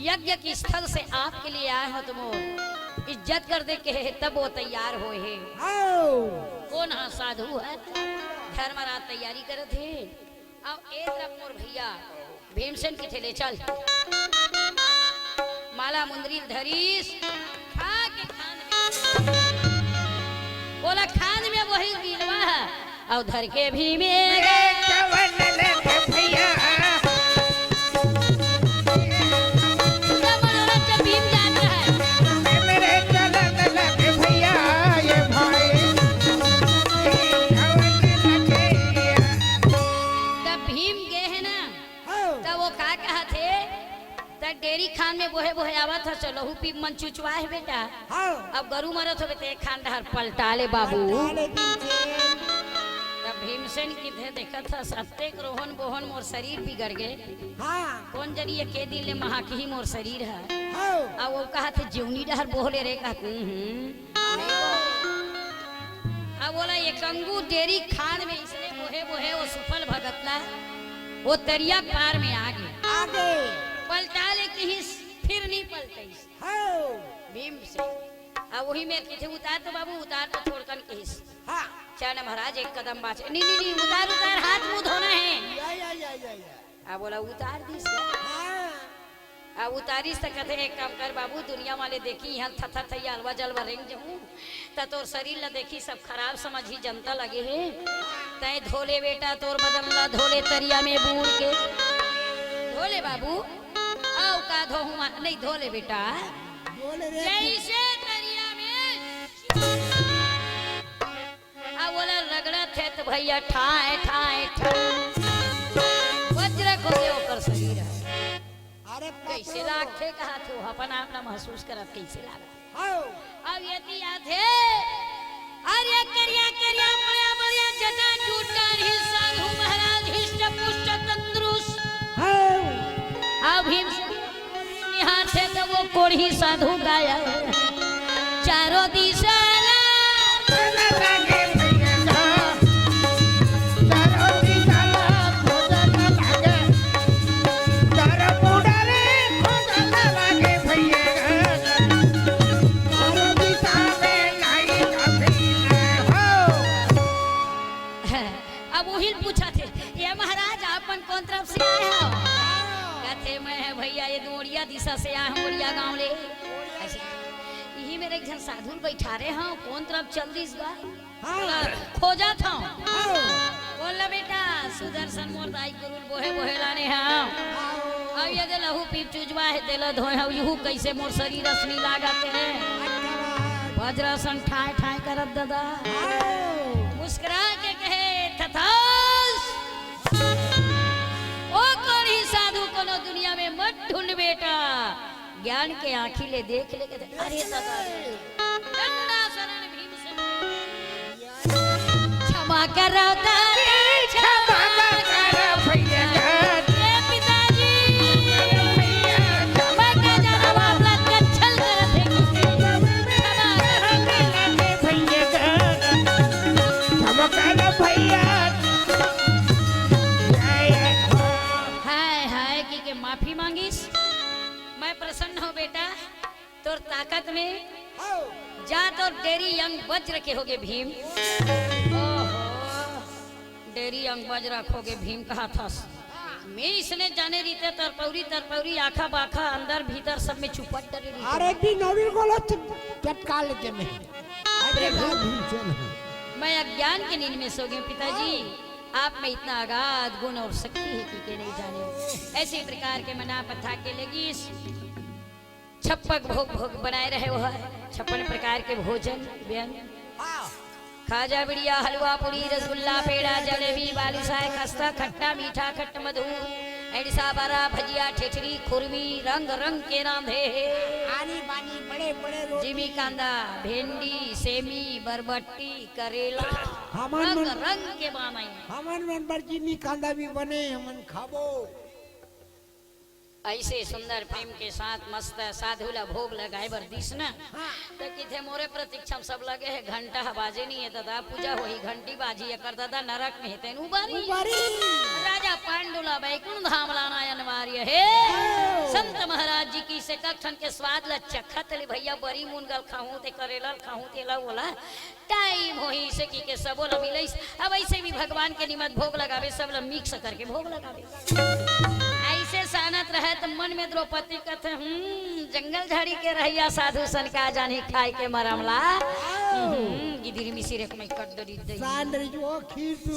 यज्ञ की स्थल से आपके लिए आया हूँ तुम इज्जत कर दे के है तब वो तैयार हो है कौन हाँ साधु है धर्मराज तैयारी करे थे अब एक तरफ मोर भैया भीमसेन की थे ले चल माला मुंदरी धरीस खा के खान बोला खान में वही गिलवा है और धर के भी में भैया भीम जाता है मेरे चलन लगे भैया ये भाई तब भीम गए है ना तब वो का कहा थे तब डेरी खान में बोहे बोहे आवा था चलो पी मन चुचवा है बेटा अब गरु मरत हो बेटे खान डहर पलटा ले बाबू तब भीमसेन की थे देखा था सत्तेक रोहन बोहन मोर शरीर बिगड़ गए कौन जरिए के दिन ले महा की ही मोर शरीर है अब वो कहा थे जीवनी डहर बोले रे कहते अब बोला ये कंगू डेरी खान में इसने बोहे बोहे वो सुफल भगतला वो तरिया पार में आगे पलटा ले कि फिर नहीं पलटे भीम से अब वही में किथे उतार तो बाबू उतार तो छोड़कर किस चल महाराज एक कदम बाचे नहीं नहीं नहीं उतार उतार हाथ मुंह धोना है अब बोला उतार दी अब उतारिस तक कहते एक काम कर बाबू दुनिया वाले देखी यहाँ थथा थैया अलवा जलवा रेंग जाऊँ तोर शरीर ला देखी सब खराब समझ ही जनता लगे है तय धोले बेटा तोर बदन ला धोले तरिया में बूढ़ के धोले बाबू आओ का धो नहीं धोले बेटा जैसे तरिया में अब बोला रगड़ा थे तो भैया ठाए ठाए वज्र को देकर शरीर है अरे कैसे लाखे कहा थे अपन आपना महसूस करत कैसे लगा अब यदि याद है अरे करिया करिया बड़िया बड़िया जटा टूटा ही साधु महाराज हिष्ट पुष्ट तंदुरुस्त अब भीम यहाँ से तो वो कोढ़ी साधु गाया चारों दिशा अब वही पूछा कौन तरफ से आए हो? कहते मैं है भैया ये दोड़िया दिशा से आए हूँ, ओड़िया गाँव ले। यही मेरे एक जन साधु बैठा रहे हैं, कौन तरफ चल दी इस बार खोजा था। बोला बेटा सुदर्शन मोर दाई गुरुल बोहे बोहे लाने हैं। अब ये दे लहू पीप चुजवा है तेल धोए हम यहू कैसे मोर शरीर रश्मि लागत है। वज्रासन ठाए ठाए करत दादा मुस्कुरा के कहे तथास ओ कोई साधु कोनो दुनिया में मत ढूंढ बेटा, ज्ञान के आंखी ले देख ले कहते अरे दादा दंडा शरण भीम से क्षमा करो दादा क्षमा करो भैया ये पिताजी क्षमा के जरा बाबला कच्छल करत है क्षमा करो भैया हाय हाय की माफी मांगीस। मैं प्रसन्न हो बेटा तोर ताकत में जा तो डेरी अंग वज्र के होगे भीम। ओहो डेरी अंग वज्र रखोगे भीम कहा था मैं इसने जाने रीते तरपौरी आखा बाखा अंदर भीतर सब में छुपट डरे रीते। अरे भी नवीन को चटका लेते में अरे मैं अज्ञान के नींद में सो गई पिताजी, आप में इतना अगाध गुण और शक्ति है कि नहीं जाने। ऐसे प्रकार के मना पथा के लगी छप्पक भोग भोग बनाए रहे वो है 56 प्रकार के भोजन व्यंजन खाजा बिड़िया हलवा पूरी रसगुल्ला पेड़ा जलेबी बालूशाही खस्ता खट्टा मीठा खट्ट मधु ऐसा बारा भजिया ठेठरी खुरमी रंग रंग के रांधे आनी बानी बड़े बड़े जिमी कांदा भिंडी सेमी बरबट्टी करेला हमन रंग मन रंग के बनाई हमन मन पर चीनी कांदा भी बने हमन खाबो। ऐसे सुंदर प्रेम के साथ मस्त साधुला भोग लगाए बर दिस न तो किथे मोरे प्रतीक्षम सब लगे है घंटा बाजे नहीं है दादा पूजा होई घंटी बाजी कर दादा नरक में तेन उबारी राजा पांडुला बैकुंठ धाम लाना अनिवार्य है। संत महाराज जी की से कक्षण के स्वाद ला चखत ले भैया बड़ी मुनगल खाऊं ते करेला खाऊं ते ला बोला टाइम होई से की के सबो ला मिले। अब ऐसे भी भगवान के निमत भोग लगावे सब ला मिक्स करके भोग लगावे। ऐसे सानत रहे तो मन में द्रौपदी कहते जंगल झाड़ी के रहिया साधु सन का जानी खाए के मरमला गिदिर मिसिरे को मैं कट दरी दे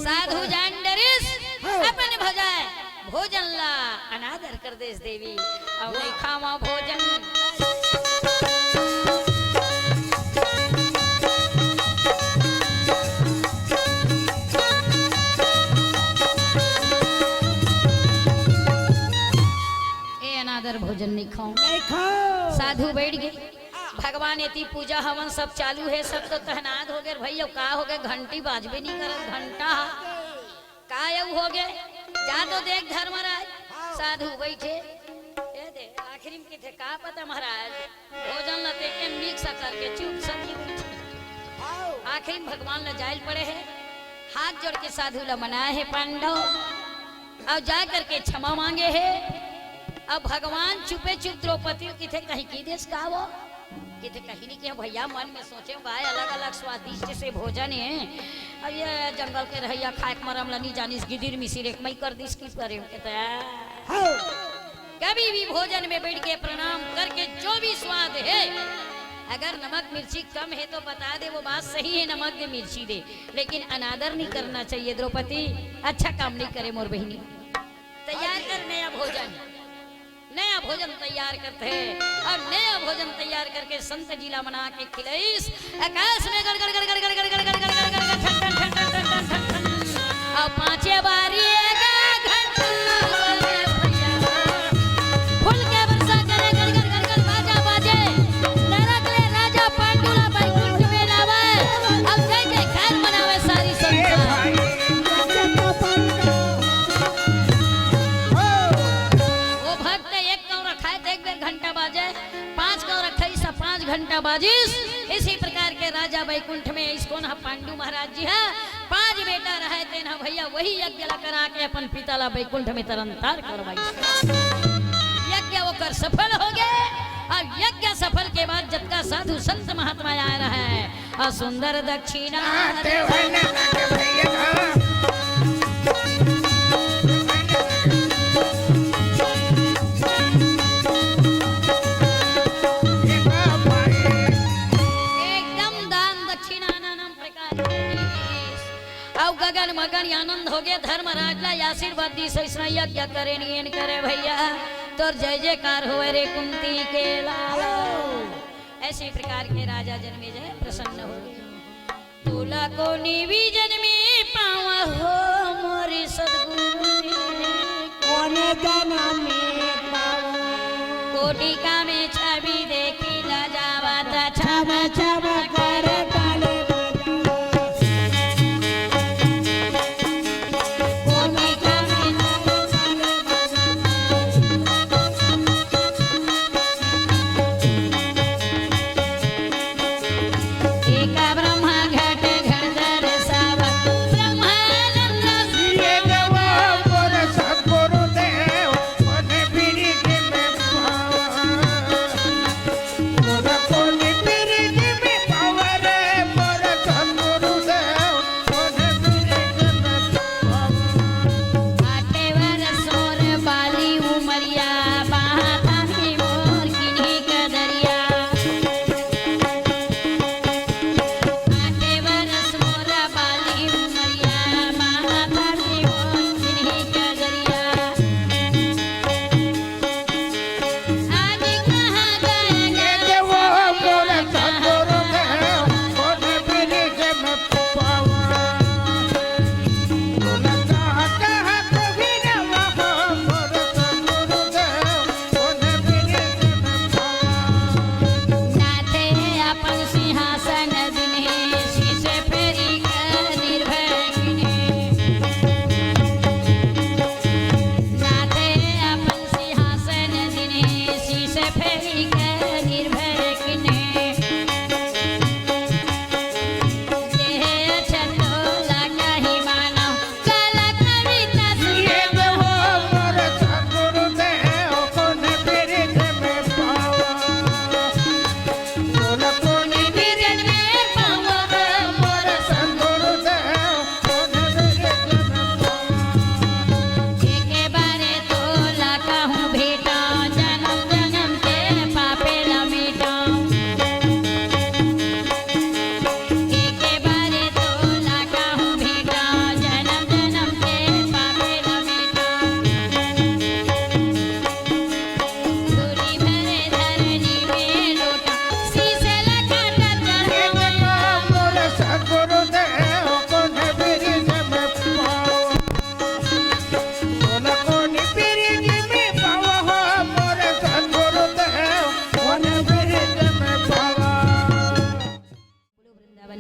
साधु जानडरिस अपने भजाए भोजन ला अनादर कर देस देवी और नहीं खावा भोजन। भोजन नहीं खाओ साधु बैठ गए भगवान इतनी पूजा हवन सब चालू है सब तो तहनाद हो गए भैया का हो गए घंटी बाजबे नहीं करत घंटा का हो गए जा तो देख धर्मराज साधु बैठे ये दे आखिरी में किथे का पता महाराज भोजन लते के मिक्स करके चुप सभी बैठे आखिरी में भगवान न जायल पड़े है हाथ जोड़ के साधु ला मनाए है पांडव और जा करके क्षमा मांगे है। अब भगवान चुपे चुप द्रौपदी किथे कहीं की देश का वो किथे कहीं नहीं किया भैया मन में सोचे भाई अलग अलग स्वादिष्ट से भोजन है अब ये जंगल के रहिया खाए मरम ला नहीं जानिस गिदिर मिसिर एक मई कर दिस किस करे कभी भी भोजन में बैठ के प्रणाम करके जो भी स्वाद है अगर नमक मिर्ची कम है तो बता दे वो बात सही है नमक दे मिर्ची दे लेकिन अनादर नहीं करना चाहिए। द्रौपदी अच्छा काम नहीं करे मोर बहिनी तैयार कर नया भोजन तैयार करते हैं और नया भोजन तैयार करके संत जिला मना के खिलाइस आकाश में गड़ गड़ गड़ गड़ गड़ गड़ गड़ गड़ गड़ और पांचे बारी फुल के वर्षा करे गड़ गड़ गड़ गड़ बाजा बाजे नरक ले राजा पांडुला बैकुंठ में लावे अब जय जय खैर मनावे सारी संसार। घंटा बाजिश इसी प्रकार के राजा बैकुंठ में इसको ना पांडु महाराज जी है 5 बेटा रहे थे ना भैया वही यज्ञ ला करा के अपन पिता ला बैकुंठ में तरंतार करवाई यज्ञ वो कर सफल हो गए और यज्ञ सफल के बाद जब का साधु संत महात्मा आया रहा है और सुंदर दक्षिणा धर्मराज ला आशीर्वाद दी सैसना यज्ञ करे नियन करे भैया तोर जय जयकार होवे रे कुंती के लाला ऐसे प्रकार के राजा जन्मेजय प्रसन्न हो तुला को निवी जन्मे पावा हो मोरे सद्गुरु कोने जन्मे पावा कोटिका में छवि देखी ला जावा ता छम छम कर डाले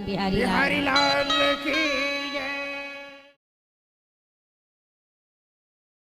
बिहारी लाल की